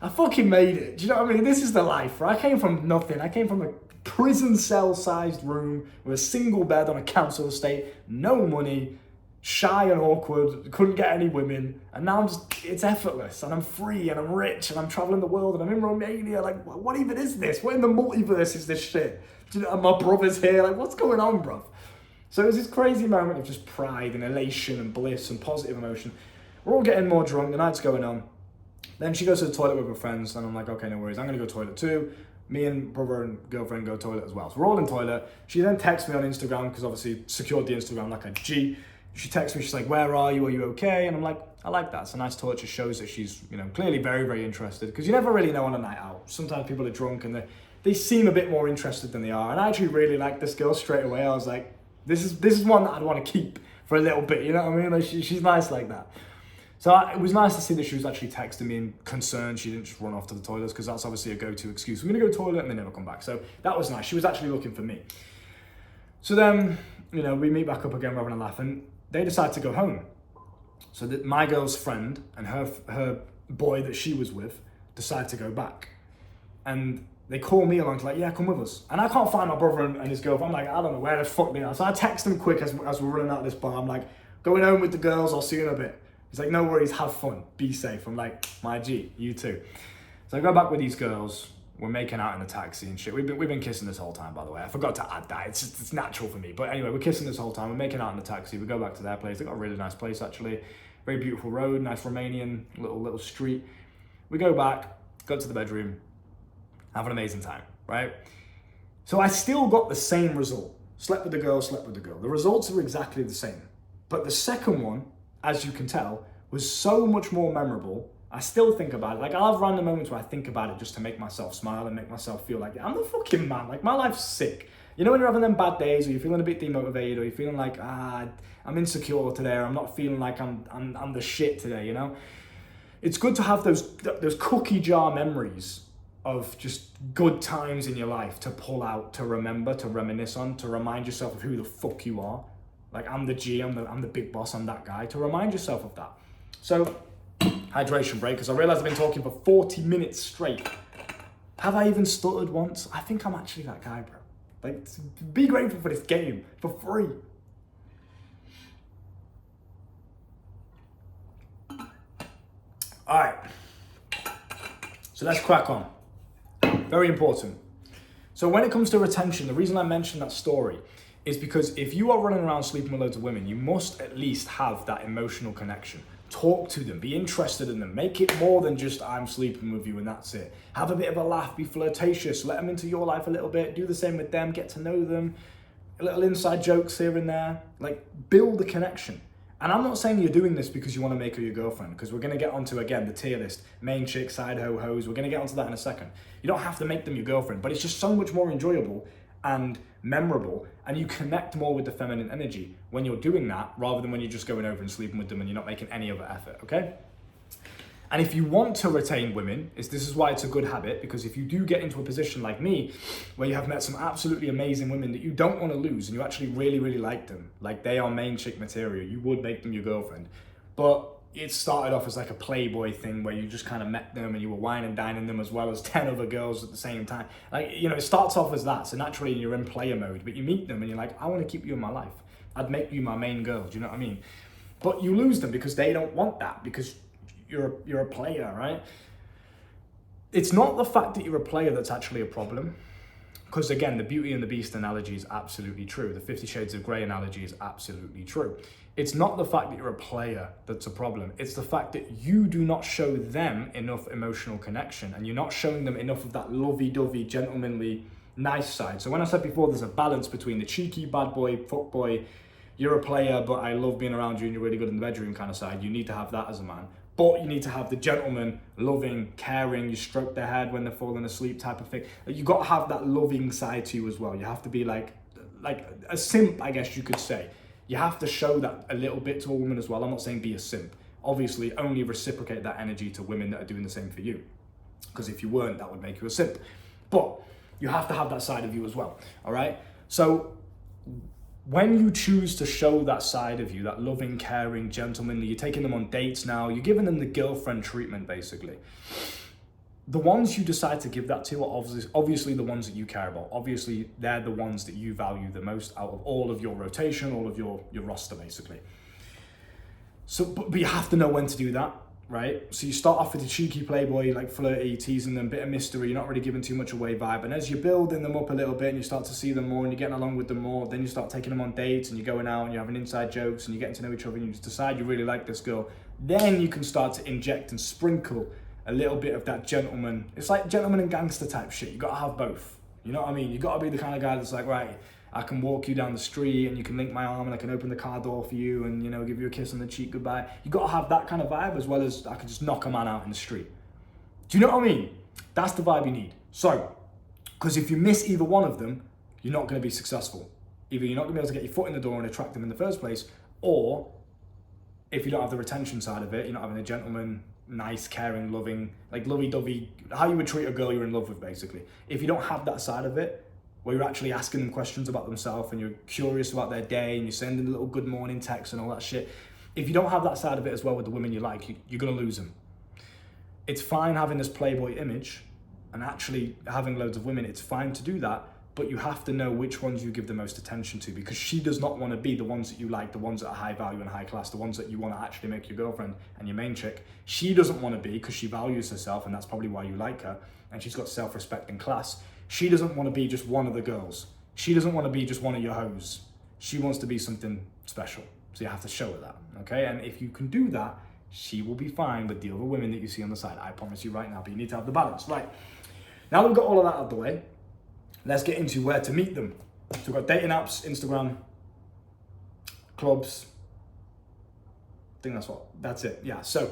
I fucking made it. Do you know what I mean? This is the life, right? I came from nothing. I came from a prison cell-sized room with a single bed on a council estate, no money, shy and awkward, couldn't get any women. And now it's effortless. And I'm free and I'm rich and I'm traveling the world and I'm in Romania. Like, what even is this? What in the multiverse is this shit? Do you know, and my brother's here, like, what's going on, bruv? So it was this crazy moment of just pride and elation and bliss and positive emotion. We're all getting more drunk, the night's going on. Then she goes to the toilet with her friends, and I'm like, okay, no worries, I'm gonna go toilet too. Me and brother and girlfriend go toilet as well. So we're all in toilet. She then texts me on Instagram, because obviously secured the Instagram like a G. She texts me, she's like, where are you okay? And I'm like, I like that. It's a nice touch. It shows that she's, clearly very, very interested, because you never really know on a night out. Sometimes people are drunk and they seem a bit more interested than they are. And I actually really liked this girl straight away. I was like, this is one that I'd want to keep for a little bit, you know what I mean? Like she's nice like that. So it was nice to see that she was actually texting me and concerned she didn't just run off to the toilets, because that's obviously a go-to excuse. We're gonna go toilet and they never come back. So that was nice. She was actually looking for me. So then, we meet back up again, we're having a laugh, and they decide to go home. So that my girl's friend and her boy that she was with decide to go back. And they call me along to like, yeah, come with us. And I can't find my brother and his girlfriend. I'm like, I don't know where the fuck they are. So I text them quick as we're running out of this bar. I'm like, going home with the girls, I'll see you in a bit. He's like, no worries, have fun, be safe. I'm like, my G, you too. So I go back with these girls. We're making out in the taxi and shit. We've been kissing this whole time, by the way. I forgot to add that. It's natural for me. But anyway, we're kissing this whole time. We're making out in the taxi. We go back to their place. They got a really nice place, actually. Very beautiful road, nice Romanian little street. We go back, go to the bedroom, have an amazing time, right? So I still got the same result. Slept with the girl. The results are exactly the same. But the second one, as you can tell, was so much more memorable. I still think about it. Like, I'll have random moments where I think about it just to make myself smile and make myself feel like, I'm the fucking man. Like, my life's sick. You know when you're having them bad days, or you're feeling a bit demotivated, or you're feeling like, I'm insecure today, or I'm not feeling like I'm the shit today, It's good to have those cookie jar memories of just good times in your life to pull out, to remember, to reminisce on, to remind yourself of who the fuck you are. Like, I'm the G, I'm the big boss, I'm that guy, to remind yourself of that. So, hydration break, because I realize I've been talking for 40 minutes straight. Have I even stuttered once? I think I'm actually that guy, bro. Like, be grateful for this game, for free. All right, so let's crack on. Very important. So when it comes to retention, the reason I mentioned that story is because if you are running around sleeping with loads of women, you must at least have that emotional connection. Talk to them, be interested in them, make it more than just I'm sleeping with you and that's it. Have a bit of a laugh, be flirtatious, let them into your life a little bit, do the same with them, get to know them, little inside jokes here and there, like build a connection. And I'm not saying you're doing this because you want to make her your girlfriend, because we're going to get onto, again, the tier list, main chick, side ho-hos, we're going to get onto that in a second. You don't have to make them your girlfriend, but it's just so much more enjoyable and memorable, and you connect more with the feminine energy when you're doing that, rather than when you're just going over and sleeping with them and you're not making any other effort, okay? And if you want to retain women, this is why it's a good habit, because if you do get into a position like me, where you have met some absolutely amazing women that you don't want to lose, and you actually really, really like them, like they are main chick material, you would make them your girlfriend. But it started off as like a playboy thing where you just kind of met them and you were wine and dining them as well as 10 other girls at the same time. Like, it starts off as that. So naturally you're in player mode, but you meet them and you're like, I want to keep you in my life. I'd make you my main girl. Do you know what I mean? But you lose them because they don't want that, because you're a player, right? It's not the fact that you're a player that's actually a problem. Because again, the Beauty and the Beast analogy is absolutely true. The 50 Shades of Grey analogy is absolutely true. It's not the fact that you're a player that's a problem. It's the fact that you do not show them enough emotional connection, and you're not showing them enough of that lovey-dovey, gentlemanly, nice side. So when I said before, there's a balance between the cheeky, bad boy, fuck boy, you're a player, but I love being around you and you're really good in the bedroom kind of side. You need to have that as a man. But you need to have the gentleman, loving, caring, you stroke their head when they're falling asleep type of thing. You got to have that loving side to you as well. You have to be like a simp, I guess you could say. You have to show that a little bit to a woman as well. I'm not saying be a simp. Obviously, only reciprocate that energy to women that are doing the same for you. Because if you weren't, that would make you a simp. But you have to have that side of you as well, all right? So when you choose to show that side of you, that loving, caring, gentlemanly, you're taking them on dates now, you're giving them the girlfriend treatment, basically. The ones you decide to give that to are obviously the ones that you care about. Obviously, they're the ones that you value the most out of all of your rotation, all of your roster, basically. So, but you have to know when to do that, right? So you start off with a cheeky playboy, like flirty, teasing them, bit of mystery, you're not really giving too much away vibe. And as you're building them up a little bit and you start to see them more and you're getting along with them more, then you start taking them on dates and you're going out and you're having inside jokes and you're getting to know each other and you just decide you really like this girl. Then you can start to inject and sprinkle a little bit of that gentleman. It's like gentleman and gangster type shit. You gotta have both. You know what I mean? You gotta be the kind of guy that's like, right, I can walk you down the street and you can link my arm and I can open the car door for you and, you know, give you a kiss on the cheek goodbye. You got to have that kind of vibe as well as I could just knock a man out in the street. Do you know what I mean? That's the vibe you need. So, because if you miss either one of them, you're not going to be successful. Either you're not going to be able to get your foot in the door and attract them in the first place, or if you don't have the retention side of it, you're not having a gentleman, nice, caring, loving, like lovey-dovey, how you would treat a girl you're in love with, basically. If you don't have that side of it, where you're actually asking them questions about themselves and you're curious about their day and you're sending a little good morning text and all that shit. If you don't have that side of it as well with the women you like, you're gonna lose them. It's fine having this playboy image and actually having loads of women, it's fine to do that, but you have to know which ones you give the most attention to, because she does not want to be the ones that you like, the ones that are high value and high class, the ones that you want to actually make your girlfriend and your main chick. She doesn't want to be, because she values herself and that's probably why you like her, and she's got self-respect and class. She doesn't want to be just one of the girls. She doesn't want to be just one of your hoes. She wants to be something special. So you have to show her that, okay? And if you can do that, she will be fine with the other women that you see on the side. I promise you right now, but you need to have the balance. Right, now that we've got all of that out of the way, let's get into where to meet them. So we've got dating apps, Instagram, clubs. I think that's it, yeah. So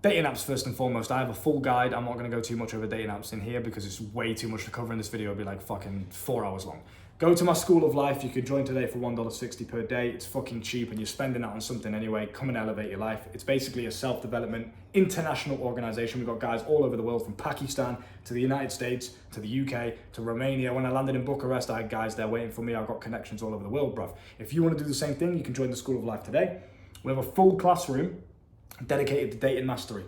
dating apps first and foremost. I have a full guide. I'm not going to go too much over dating apps in here because it's way too much to cover in this video. It'll be like fucking 4 hours long. Go to my School of Life. You could join today for $1.60 per day. It's fucking cheap and you're spending that on something anyway. Come and elevate your life. It's basically a self-development international organization. We've got guys all over the world, from Pakistan to the United States to the UK to Romania. When I landed in Bucharest, I had guys there waiting for me. I've got connections all over the world, bruv. If you want to do the same thing, you can join the School of Life today. We have a full classroom dedicated to dating mastery.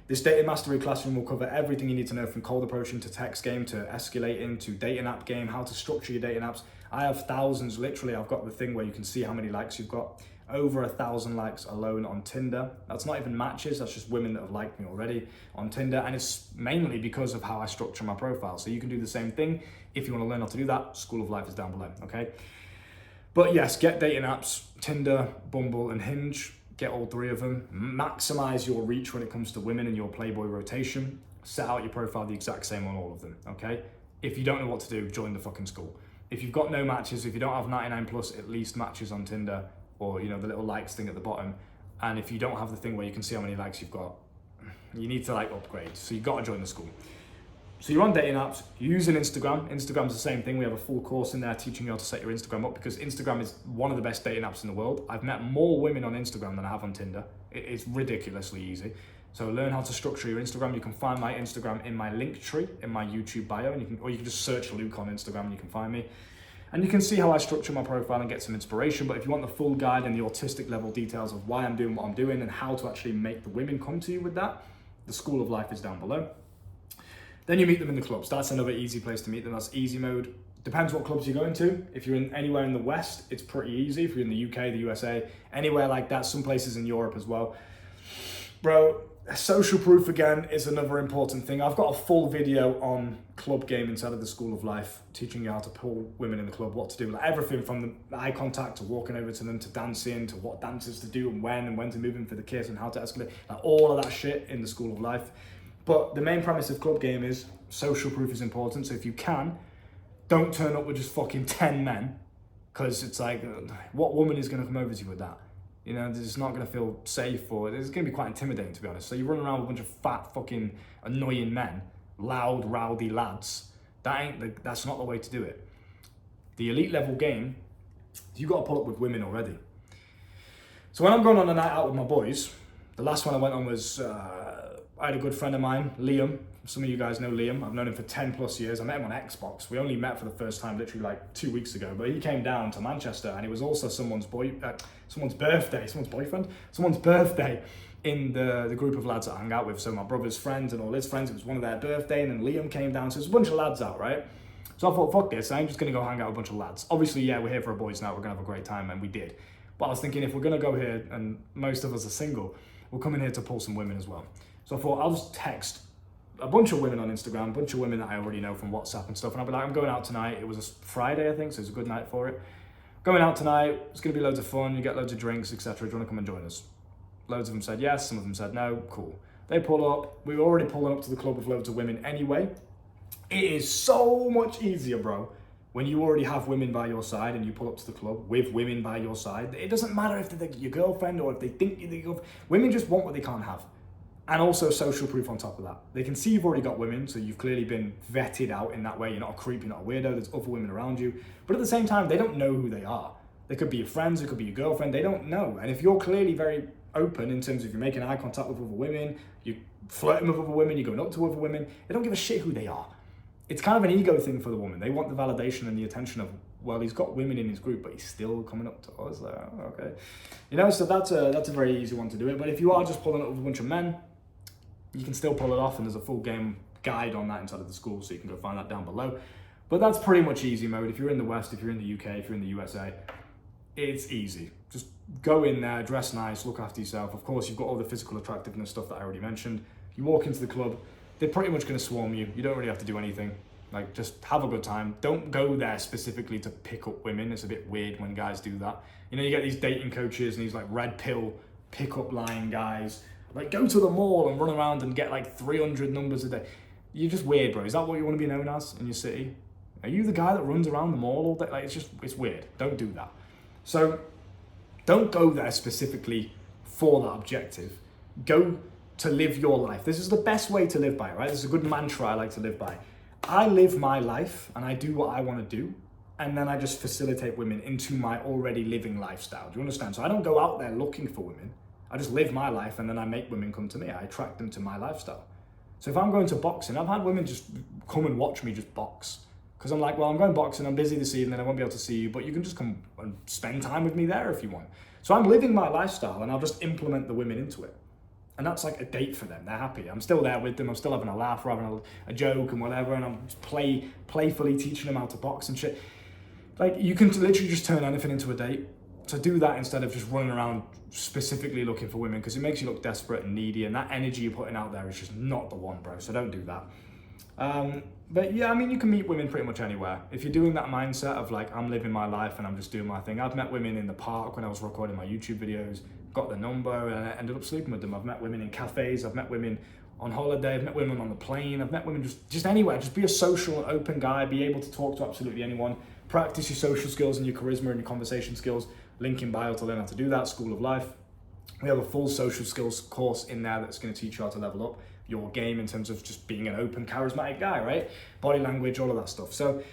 This dating mastery classroom will cover everything you need to know, from cold approaching to text game to escalating to dating app game, how to structure your dating apps. I have thousands, literally. I've got the thing where you can see how many likes you've got. Over 1,000 likes alone on Tinder. That's not even matches, that's just women that have liked me already on Tinder. And it's mainly because of how I structure my profile. So you can do the same thing. If you want to learn how to do that, School of Life is down below, okay? But yes, get dating apps, Tinder, Bumble, and Hinge. Get all three of them. Maximize your reach when it comes to women in your Playboy rotation. Set out your profile the exact same on all of them, okay? If you don't know what to do, join the fucking school. If you've got no matches, if you don't have 99 plus at least matches on Tinder, or you know, the little likes thing at the bottom, and if you don't have the thing where you can see how many likes you've got, you need to like upgrade. So you've got to join the school. So you're on dating apps, you're using Instagram. Instagram's the same thing. We have a full course in there teaching you how to set your Instagram up, because Instagram is one of the best dating apps in the world. I've met more women on Instagram than I have on Tinder. It's ridiculously easy. So learn how to structure your Instagram. You can find my Instagram in my link tree, in my YouTube bio, and you can just search Luke on Instagram and you can find me. And you can see how I structure my profile and get some inspiration. But if you want the full guide and the autistic level details of why I'm doing what I'm doing and how to actually make the women come to you with that, the School of Life is down below. Then you meet them in the clubs. That's another easy place to meet them. That's easy mode. Depends what clubs you're going to. If you're in anywhere in the West, it's pretty easy. If you're in the UK, the USA, anywhere like that, some places in Europe as well. Bro, Social proof again is another important thing. I've got a full video on club game inside of the School of Life, teaching you how to pull women in the club, what to do, like everything from the eye contact to walking over to them to dancing to what dances to do and when to move in for the kiss and how to escalate, like all of that shit in the School of Life. But the main premise of club game is social proof is important. So if you can, don't turn up with just fucking 10 men, because it's like, what woman is going to come over to you with that? You know, it's not going to feel safe, or it's going to be quite intimidating, to be honest. So you run around with a bunch of fat, fucking annoying men, loud, rowdy lads. That's not the way to do it. The elite level game, you got to pull up with women already. So when I'm going on a night out with my boys, the last one I went on was, I had a good friend of mine, Liam. Some of you guys know Liam. I've known him for 10 plus years. I met him on Xbox. We only met for the first time literally like 2 weeks ago, but he came down to Manchester, and it was also someone's birthday in the group of lads that I hang out with. So my brother's friends and all his friends, it was one of their birthday, and then Liam came down. So there's a bunch of lads out, right? So I thought, fuck this, I'm just gonna go hang out with a bunch of lads. Obviously, yeah, we're here for a boys' night, we're gonna have a great time, and we did. But I was thinking, if we're gonna go here, and most of us are single, we'll come in here to pull some women as well. So I thought, I'll just text a bunch of women on Instagram, a bunch of women that I already know from WhatsApp and stuff, and I'll be like, I'm going out tonight. It was a Friday, I think, so it's a good night for it. Going out tonight, it's gonna be loads of fun, you get loads of drinks, etc. Do you wanna come and join us? Loads of them said yes, some of them said no, cool. They pull up, we were already pulling up to the club with loads of women anyway. It is so much easier, bro, when you already have women by your side and you pull up to the club with women by your side. It doesn't matter if they're your girlfriend or if they think you're their girlfriend. Women just want what they can't have. And also social proof on top of that. They can see you've already got women, so you've clearly been vetted out in that way. You're not a creep, you're not a weirdo, there's other women around you. But at the same time, they don't know who they are. They could be your friends, it could be your girlfriend, they don't know. And if you're clearly very open in terms of you're making eye contact with other women, you're flirting with other women, you're going up to other women, they don't give a shit who they are. It's kind of an ego thing for the woman. They want the validation and the attention of, well, he's got women in his group, but he's still coming up to us. Like, oh, okay. You know, so that's a very easy one to do it. But if you are just pulling up with a bunch of men, you can still pull it off, and there's a full game guide on that inside of the school, so you can go find that down below. But that's pretty much easy mode. If you're in the West, if you're in the UK, if you're in the USA, it's easy. Just go in there, dress nice, look after yourself. Of course, you've got all the physical attractiveness stuff that I already mentioned. You walk into the club, they're pretty much gonna swarm you. You don't really have to do anything. Like, just have a good time. Don't go there specifically to pick up women. It's a bit weird when guys do that. You know, you get these dating coaches and these like red pill pickup line guys. Like, go to the mall and run around and get like 300 numbers a day. You're just weird, bro. Is that what you want to be known as in your city? Are you the guy that runs around the mall all day? Like, it's weird. Don't do that. So don't go there specifically for that objective. Go to live your life. This is the best way to live by, right? This is a good mantra I like to live by. I live my life and I do what I want to do. And then I just facilitate women into my already living lifestyle. Do you understand? So I don't go out there looking for women. I just live my life, and then I make women come to me. I attract them to my lifestyle. So if I'm going to boxing, I've had women just come and watch me just box. Because I'm like, well, I'm going boxing, I'm busy this evening, I won't be able to see you, but you can just come and spend time with me there if you want. So I'm living my lifestyle, and I'll just implement the women into it. And that's like a date for them. They're happy. I'm still there with them. I'm still having a laugh, we're having a joke and whatever, and I'm just playfully teaching them how to box and shit. Like, you can literally just turn anything into a date. So do that instead of just running around specifically looking for women, because it makes you look desperate and needy, and that energy you're putting out there is just not the one, bro. So don't do that. But yeah, I mean, you can meet women pretty much anywhere. If you're doing that mindset of like, I'm living my life and I'm just doing my thing. I've met women in the park when I was recording my YouTube videos, got the number, and I ended up sleeping with them. I've met women in cafes, I've met women on holiday, I've met women on the plane, I've met women just anywhere. Just be a social and open guy, be able to talk to absolutely anyone. Practice your social skills and your charisma and your conversation skills. Link in bio to learn how to do that, School of Life. We have a full social skills course in there that's going to teach you how to level up your game in terms of just being an open, charismatic guy, right? Body language, all of that stuff. So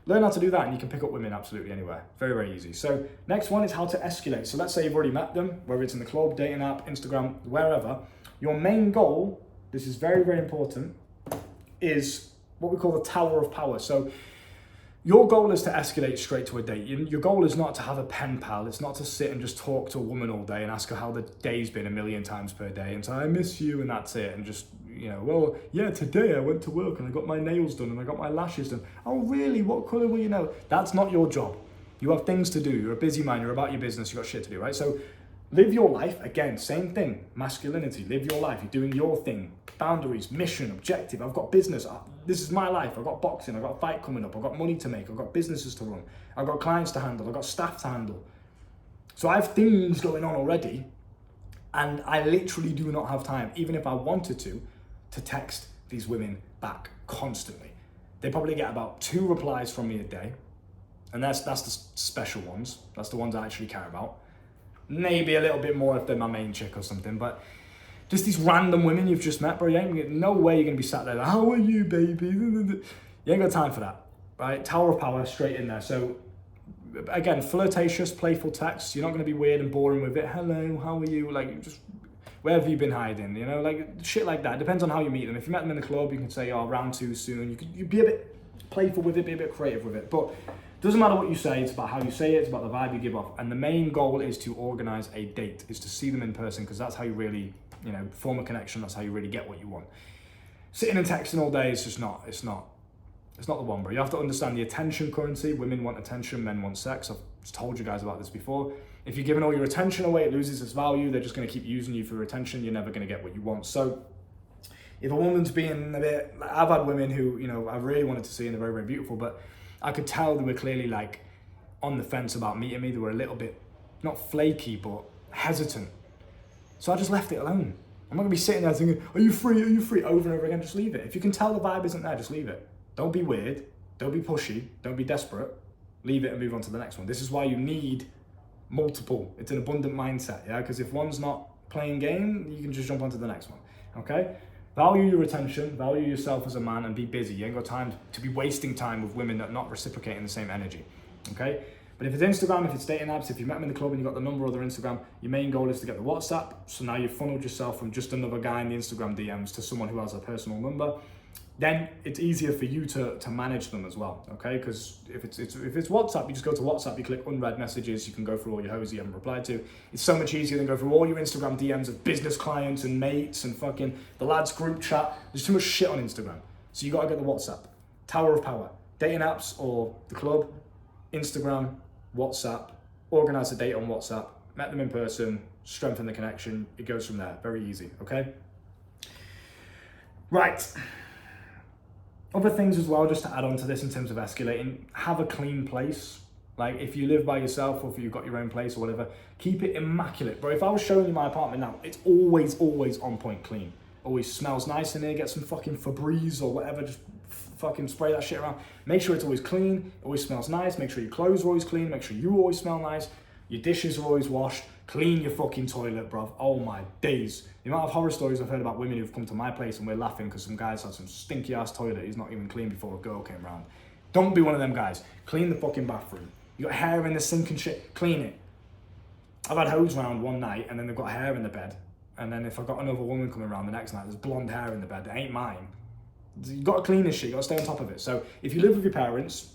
learn how to do that, and you can pick up women absolutely anywhere. Very, very easy. So next one is how to escalate. So let's say you've already met them, whether it's in the club, dating app, Instagram, wherever. Your main goal, this is very, very important, is what we call the tower of power. So your goal is to escalate straight to a date. Your goal is not to have a pen pal. It's not to sit and just talk to a woman all day and ask her how the day's been a million times per day and say, I miss you, and that's it. And just, you know, well, yeah, today I went to work and I got my nails done and I got my lashes done. Oh, really? What colour were you know? That's not your job. You have things to do. You're a busy man. You're about your business. You've got shit to do, right? So Live your life, again, same thing, masculinity, live your life, you're doing your thing, boundaries, mission, objective, I've got business, this is my life, I've got boxing, I've got a fight coming up, I've got money to make, I've got businesses to run, I've got clients to handle, I've got staff to handle. So I have things going on already, and I literally do not have time, even if I wanted to text these women back constantly. They probably get about 2 replies from me a day, and that's the special ones, that's the ones I actually care about. Maybe a little bit more if they're my main chick or something, but just these random women you've just met, bro, no way you're gonna be sat there like, how are you, baby? You ain't got time for that, right? Tower of power, straight in there. So again, flirtatious, playful texts. You're not gonna be weird and boring with it. Hello, how are you? Like, just, where have you been hiding? You know, like shit like that. It depends on how you meet them. If you met them in the club, you can say, oh, round 2 soon. You be a bit playful with it, be a bit creative with it. But doesn't matter what you say, it's about how you say it, it's about the vibe you give off. And the main goal is to organize a date, is to see them in person, because that's how you really, form a connection, that's how you really get what you want. Sitting and texting all day is just not, it's not the one, bro. You have to understand the attention currency. Women want attention, men want sex. I've told you guys about this before. If you're giving all your attention away, it loses its value. They're just gonna keep using you for attention. You're never gonna get what you want. So if a woman's being a bit, I've had women who, I really wanted to see and they're very, very beautiful, but I could tell they were clearly like on the fence about meeting me. They were a little bit, not flaky, but hesitant. So I just left it alone. I'm not gonna be sitting there thinking, are you free, over and over again, just leave it. If you can tell the vibe isn't there, just leave it. Don't be weird, don't be pushy, don't be desperate. Leave it and move on to the next one. This is why you need multiple. It's an abundant mindset, yeah? Because if one's not playing game, you can just jump onto the next one, okay? Value your attention, value yourself as a man, and be busy. You ain't got time to be wasting time with women that are not reciprocating the same energy, okay? But if it's Instagram, if it's dating apps, if you met them in the club and you got the number or their Instagram, your main goal is to get the WhatsApp. So now you've funneled yourself from just another guy in the Instagram DMs to someone who has a personal number. Then it's easier for you to manage them as well, okay? Because if it's WhatsApp, you just go to WhatsApp, you click unread messages, you can go through all your hoes you haven't replied to. It's so much easier than go through all your Instagram DMs of business clients and mates and fucking the lads group chat. There's too much shit on Instagram. So you gotta get the WhatsApp. Tower of power. Dating apps or the club, Instagram, WhatsApp, organize a date on WhatsApp, met them in person, strengthen the connection. It goes from there, very easy, okay? Right. Other things as well, just to add on to this in terms of escalating, have a clean place. Like if you live by yourself or if you've got your own place or whatever, keep it immaculate. Bro, if I was showing you my apartment now, it's always on point clean. Always smells nice in here, get some fucking Febreze or whatever, just fucking spray that shit around. Make sure it's always clean, it always smells nice, make sure your clothes are always clean, make sure you always smell nice, your dishes are always washed, clean your fucking toilet, bruv. Oh my days. The amount of horror stories I've heard about women who've come to my place and we're laughing because some guys had some stinky ass toilet he's not even clean before a girl came round. Don't be one of them guys. Clean the fucking bathroom. You got hair in the sink and shit, clean it. I've had hoes round one night and then they've got hair in the bed. And then if I've got another woman coming around the next night, there's blonde hair in the bed, it ain't mine. You got to clean this shit, you got to stay on top of it. So if you live with your parents,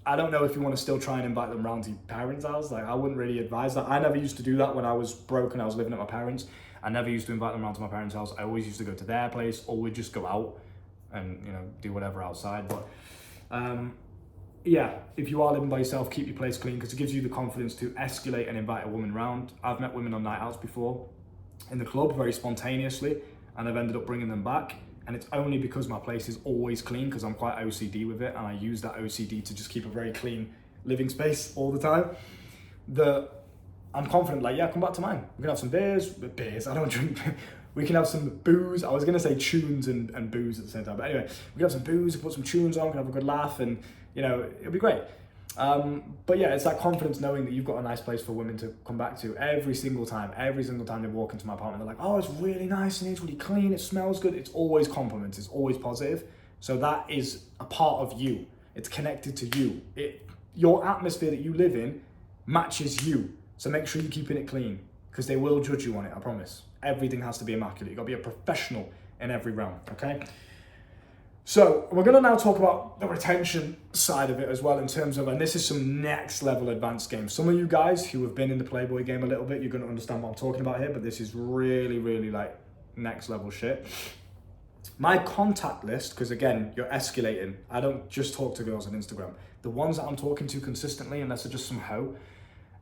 I don't know if you want to still try and invite them round to your parents' house. Like I wouldn't really advise that. I never used to do that when I was broke and I was living at my parents'. I never used to invite them around to my parents' house. I always used to go to their place or we'd just go out and, do whatever outside. But yeah, if you are living by yourself, keep your place clean because it gives you the confidence to escalate and invite a woman round. I've met women on night outs before in the club very spontaneously and I've ended up bringing them back. And it's only because my place is always clean because I'm quite OCD with it and I use that OCD to just keep a very clean living space all the time. I'm confident, like, yeah, come back to mine. We can have some beers, I don't drink. We can have some booze. I was gonna say tunes and booze at the same time, but anyway, we can have some booze, put some tunes on, we can have a good laugh and, it'll be great. But yeah, it's that confidence knowing that you've got a nice place for women to come back to every single time they walk into my apartment, they're like, oh, it's really nice and it's really clean, it smells good. It's always compliments, it's always positive. So that is a part of you. It's connected to you. Your atmosphere that you live in matches you. So make sure you're keeping it clean because they will judge you on it, I promise. Everything has to be immaculate. You've got to be a professional in every realm, okay? So we're going to now talk about the retention side of it as well in terms of, and this is some next level advanced game. Some of you guys who have been in the Playboy game a little bit, you're going to understand what I'm talking about here, but this is really, really like next level shit. My contact list, because again, you're escalating. I don't just talk to girls on Instagram. The ones that I'm talking to consistently, unless they're just some hoe,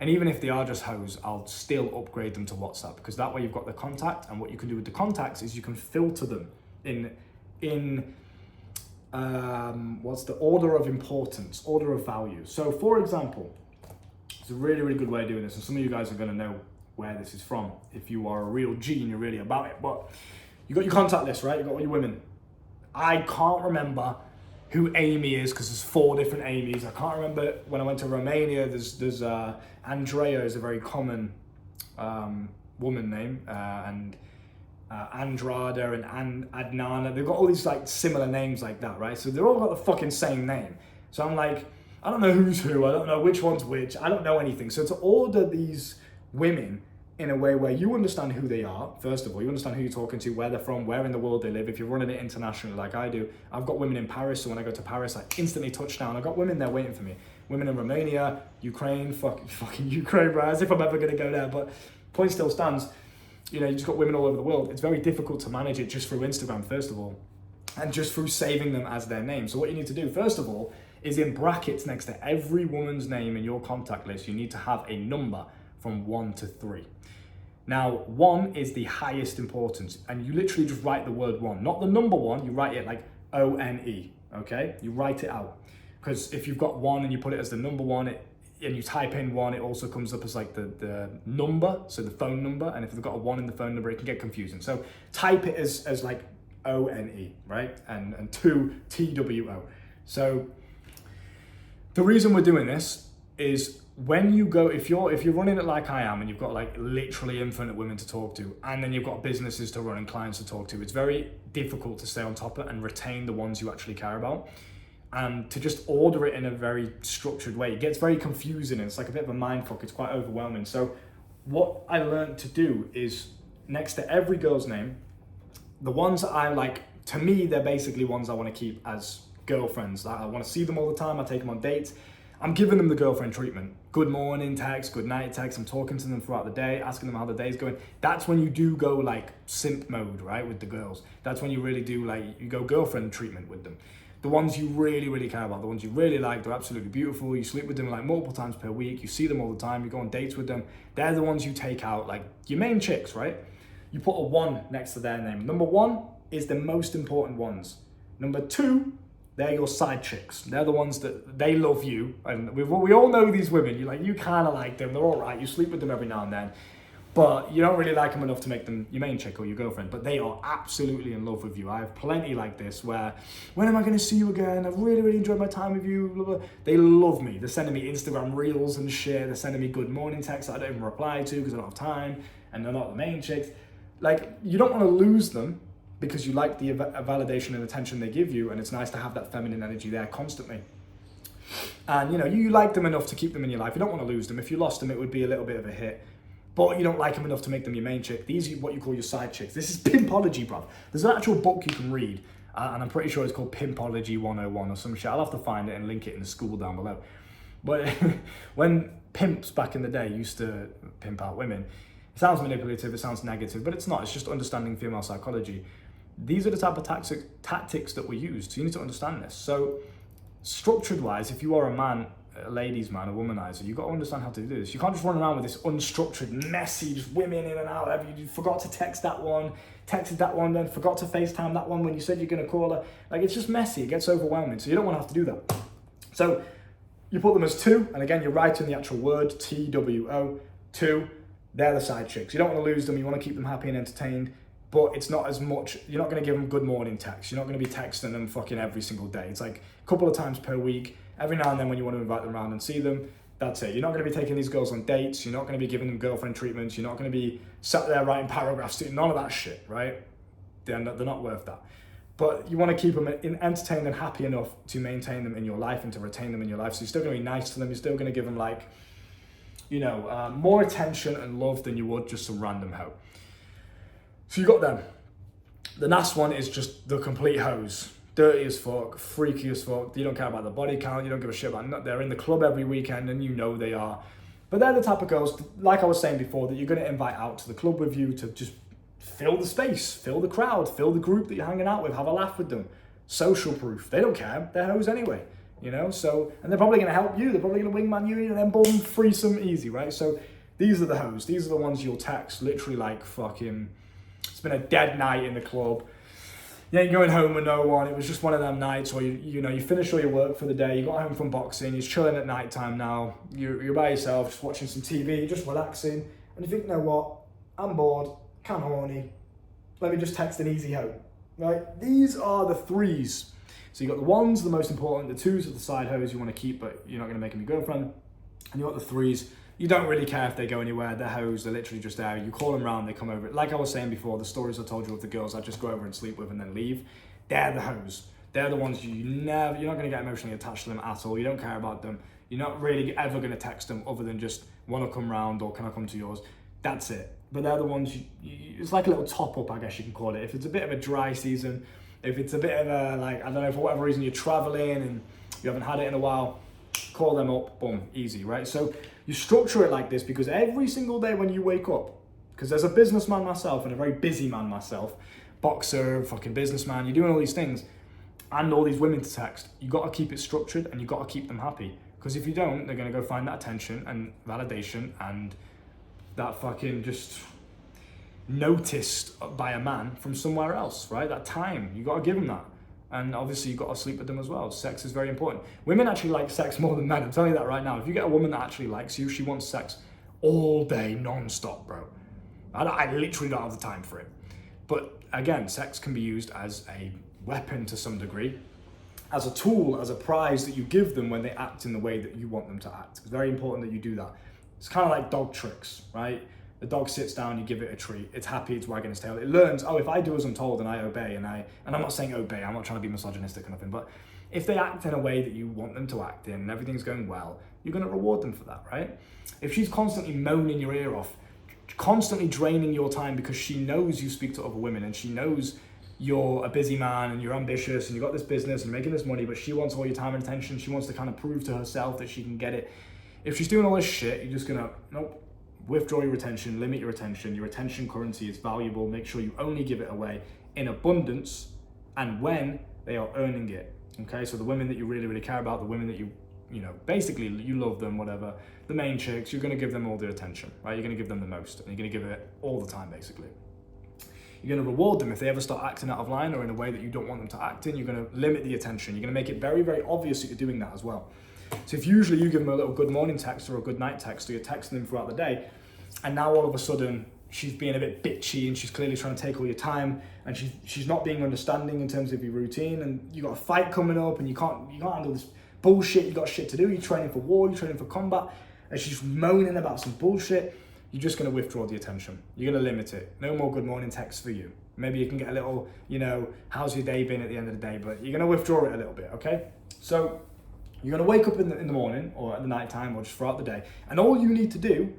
And even if they are just hoes, I'll still upgrade them to WhatsApp, because that way you've got the contact, and what you can do with the contacts is you can filter them in what's the order of importance, order of value. So for example, it's a really, really good way of doing this, and some of you guys are going to know where this is from if you are a real G and you're really about it. But you got your contact list, right? You got all your women. I can't remember who Amy is, because there's 4 different Amy's. I can't remember when I went to Romania. There's Andrea is a very common woman name, and Andrada and Adnana. They've got all these like similar names like that, right? So they're all got the fucking same name. So I'm like, I don't know who's who. I don't know which one's which. I don't know anything. So to order these women in a way where you understand who they are, first of all, you understand who you're talking to, where they're from, where in the world they live. If you're running it internationally like I do, I've got women in Paris, so when I go to Paris, I instantly touch down. I've got women there waiting for me. Women in Romania, Ukraine, fucking Ukraine, bro, as if I'm ever gonna go there, but point still stands. You know, you just got women all over the world. It's very difficult to manage it just through Instagram, first of all, and just through saving them as their name. So what you need to do, first of all, is in brackets next to every woman's name in your contact list, you need to have a number from 1 to 3. Now, 1 is the highest importance, and you literally just write the word 1, not the number 1, you write it like O-N-E, okay? You write it out, because if you've got 1 and you put it as the number 1, and you type in 1, it also comes up as like the number, so the phone number, and if they've got a 1 in the phone number, it can get confusing. So type it as like O-N-E, right? And 2, T-W-O. So the reason we're doing this is when you go, if you're running it like I am, and you've got like literally infinite women to talk to, and then you've got businesses to run and clients to talk to, it's very difficult to stay on top of it and retain the ones you actually care about. And to just order it in a very structured way, it gets very confusing, and it's like a bit of a mind fuck. It's quite overwhelming. So what I learned to do is next to every girl's name, the ones that I like, to me, they're basically ones I want to keep as girlfriends. I want to see them all the time. I take them on dates. I'm giving them the girlfriend treatment. Good morning text, good night text. I'm talking to them throughout the day, asking them how the day's going. That's when you do go like simp mode, right, with the girls. That's when you really do like, you go girlfriend treatment with them. The ones you really, really care about, the ones you really like, they're absolutely beautiful. You sleep with them like multiple times per week. You see them all the time. You go on dates with them. They're the ones you take out, like your main chicks, right? You put a 1 next to their name. Number 1 is the most important ones. Number 2, they're your side chicks. They're the ones that they love you. And we all know these women. You kind of like them. They're all right. You sleep with them every now and then. But you don't really like them enough to make them your main chick or your girlfriend. But they are absolutely in love with you. I have plenty like this where, when am I going to see you again? I've really, really enjoyed my time with you. Blah, blah. They love me. They're sending me Instagram reels and shit. They're sending me good morning texts that I don't even reply to because I don't have time. And they're not the main chicks. Like, you don't want to lose them, because you like the validation and attention they give you, and it's nice to have that feminine energy there constantly. And you know, you like them enough to keep them in your life. You don't want to lose them. If you lost them, it would be a little bit of a hit. But you don't like them enough to make them your main chick. These are what you call your side chicks. This is pimpology, bruv. There's an actual book you can read, and I'm pretty sure it's called Pimpology 101 or some shit. I'll have to find it and link it in the school down below. But when pimps back in the day used to pimp out women, it sounds manipulative, it sounds negative, but it's not. It's just understanding female psychology. These are the type of tactics that were used. So you need to understand this. So structured wise, if you are a man, a ladies man, a womanizer, you've got to understand how to do this. You can't just run around with this unstructured, messy, just women in and out. You forgot to text that one, texted that one, then forgot to FaceTime that one when you said you're going to call her. Like, it's just messy. It gets overwhelming. So you don't want to have to do that. So you put them as 2, and again, you're writing the actual word, T-W-O, 2. They're the side chicks. You don't want to lose them. You want to keep them happy and entertained. But it's not as much, you're not going to give them good morning texts. You're not going to be texting them fucking every single day. It's like a couple of times per week. Every now and then when you want to invite them around and see them, that's it. You're not going to be taking these girls on dates. You're not going to be giving them girlfriend treatments. You're not going to be sat there writing paragraphs. None of that shit, right? They're not worth that. But you want to keep them entertained and happy enough to maintain them in your life and to retain them in your life. So you're still going to be nice to them. You're still going to give them like, you know, more attention and love than you would just some random hoe. So you got them. The last one is just the complete hose. Dirty as fuck, freaky as fuck. You don't care about the body count. You don't give a shit about. They're in the club every weekend, and you know they are. But they're the type of girls, like I was saying before, that you're going to invite out to the club with you to just fill the space, fill the crowd, fill the group that you're hanging out with, have a laugh with them. Social proof. They don't care. They're hoes anyway. you know? So, and they're probably gonna help you, they're probably gonna wingman you, and then boom, threesome, easy, right? So these are the hoes, these are the ones you'll text literally like fucking, it's been a dead night in the club, you ain't going home with no one, it was just one of them nights where you finish all your work for the day, you got home from boxing, you're chilling at night time now, you're by yourself, just watching some TV, just relaxing, and you think, you know what, I'm bored, kinda horny, let me just text an easy hoe, right? These are the threes. So you got the ones, the most important, the twos are the side hoes you want to keep, but you're not going to make them your girlfriend. And you got the threes, you don't really care if they go anywhere, they're hoes, they're literally just there. You call them round, they come over. Like I was saying before, the stories I told you of the girls I just go over and sleep with and then leave, they're the hoes. They're the ones you're not going to get emotionally attached to them at all. You don't care about them. You're not really ever going to text them other than just, want to come round or can I come to yours? That's it. But they're the ones, it's like a little top up, I guess you can call it. If it's a bit of a dry season, if it's a bit of a, like, I don't know, for whatever reason you're traveling and you haven't had it in a while, call them up, boom, easy, right? So you structure it like this because every single day when you wake up, because there's a businessman myself and a very busy man myself, boxer, fucking businessman, you're doing all these things and all these women to text, you got to keep it structured and you got to keep them happy. Because if you don't, they're going to go find that attention and validation and that fucking just noticed by a man from somewhere else, right? That time, you got to give them that. And obviously you got to sleep with them as well. Sex is very important. Women actually like sex more than men. I'm telling you that right now. If you get a woman that actually likes you, she wants sex all day, non-stop, bro. I literally don't have the time for it. But again, sex can be used as a weapon to some degree, as a tool, as a prize that you give them when they act in the way that you want them to act. It's very important that you do that. It's kind of like dog tricks, right? The dog sits down, you give it a treat, it's happy, it's wagging its tail. It learns, oh, if I do as I'm told and I obey, and I'm not saying obey, I'm not trying to be misogynistic or nothing, but if they act in a way that you want them to act in and everything's going well, you're going to reward them for that, right? If she's constantly moaning your ear off, constantly draining your time because she knows you speak to other women and she knows you're a busy man and you're ambitious and you've got this business and you're making this money, but she wants all your time and attention, she wants to kind of prove to herself that she can get it. If she's doing all this shit, you're just gonna, nope, withdraw your attention, limit your attention. Your attention currency is valuable. Make sure you only give it away in abundance and when they are earning it. Okay, so the women that you really, really care about, the women that you basically you love them, whatever, the main chicks, you're gonna give them all the attention, right? You're gonna give them the most and you're gonna give it all the time, basically. You're gonna reward them if they ever start acting out of line or in a way that you don't want them to act in. You're gonna limit the attention. You're gonna make it very, very obvious that you're doing that as well. So if usually you give them a little good morning text or a good night text, or you're texting them throughout the day, and now all of a sudden she's being a bit bitchy and she's clearly trying to take all your time and she's not being understanding in terms of your routine, and you got a fight coming up and you can't handle this bullshit, you got shit to do, you're training for war, you're training for combat, and she's moaning about some bullshit, you're just going to withdraw the attention. You're going to limit it. No more good morning texts for you. Maybe you can get a little, how's your day been at the end of the day, but you're going to withdraw it a little bit, okay? So you're going to wake up in the morning or at the night time or just throughout the day, and all you need to do,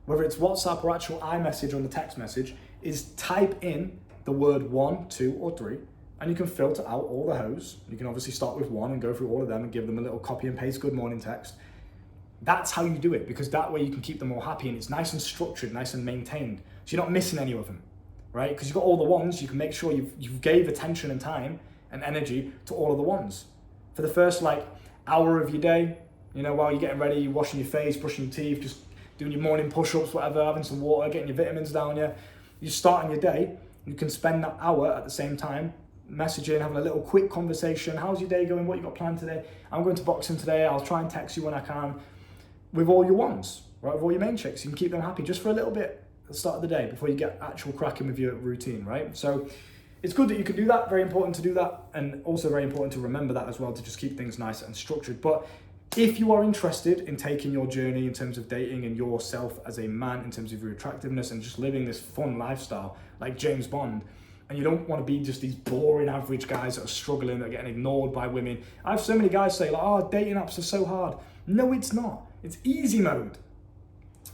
whether it's WhatsApp or actual iMessage on the text message, is type in the word 1, 2, or 3, and you can filter out all the hoes. You can obviously start with 1 and go through all of them and give them a little copy and paste good morning text. That's how you do it, because that way you can keep them all happy and it's nice and structured, nice and maintained. So you're not missing any of them, right? Because you've got all the ones, you can make sure you've gave attention and time and energy to all of the ones. For the first hour of your day, while you're getting ready, you're washing your face, brushing your teeth, just doing your morning push-ups, whatever, having some water, getting your vitamins down you. You're starting your day, you can spend that hour at the same time messaging, having a little quick conversation. How's your day going? What you got planned today? I'm going to boxing today. I'll try and text you when I can. With all your ones, right? With all your main chicks, you can keep them happy just for a little bit at the start of the day before you get actual cracking with your routine, right? So it's good that you can do that. Very important to do that, and also very important to remember that as well, to just keep things nice and structured. But if you are interested in taking your journey in terms of dating and yourself as a man, in terms of your attractiveness and just living this fun lifestyle like James Bond, and you don't want to be just these boring average guys that are struggling, that are getting ignored by women. I have so many guys say dating apps are so hard. No, it's not. It's easy mode.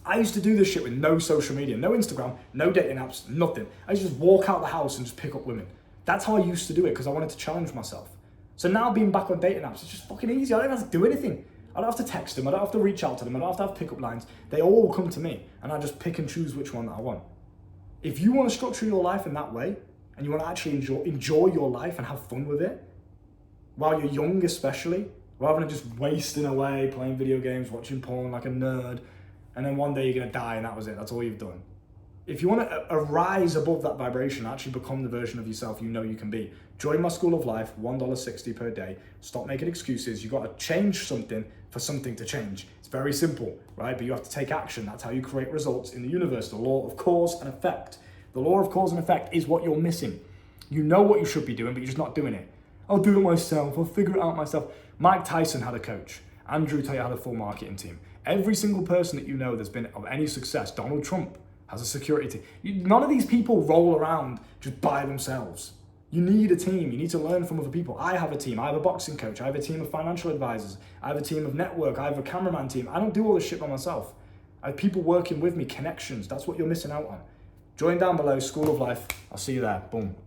I used to do this shit with no social media, no Instagram, no dating apps, nothing. I used to just walk out the house and just pick up women. That's how I used to do it, because I wanted to challenge myself. So now being back on dating apps, it's just fucking easy. I don't have to do anything. I don't have to text them. I don't have to reach out to them. I don't have to have pickup lines. They all come to me, and I just pick and choose which one that I want. If you want to structure your life in that way, and you want to actually enjoy your life and have fun with it, while you're young especially, rather than just wasting away playing video games, watching porn like a nerd, and then one day you're gonna die and that was it, that's all you've done. If you want to arise above that vibration, actually become the version of yourself you know you can be, join my School of Life, $1.60 per day. Stop making excuses. You got to change something for something to change. It's very simple, right? But you have to take action. That's how you create results in the universe. The law of cause and effect. The law of cause and effect is what you're missing. You know what you should be doing, but you're just not doing it. I'll do it myself. I'll figure it out myself. Mike Tyson had a coach. Andrew Tate had a full marketing team. Every single person that you know that's been of any success, Donald Trump, has a security team. None of these people roll around just by themselves. You need a team. You need to learn from other people. I have a team. I have a boxing coach. I have a team of financial advisors. I have a team of network. I have a cameraman team. I don't do all this shit by myself. I have people working with me, connections. That's what you're missing out on. Join down below, School of Life. I'll see you there. Boom.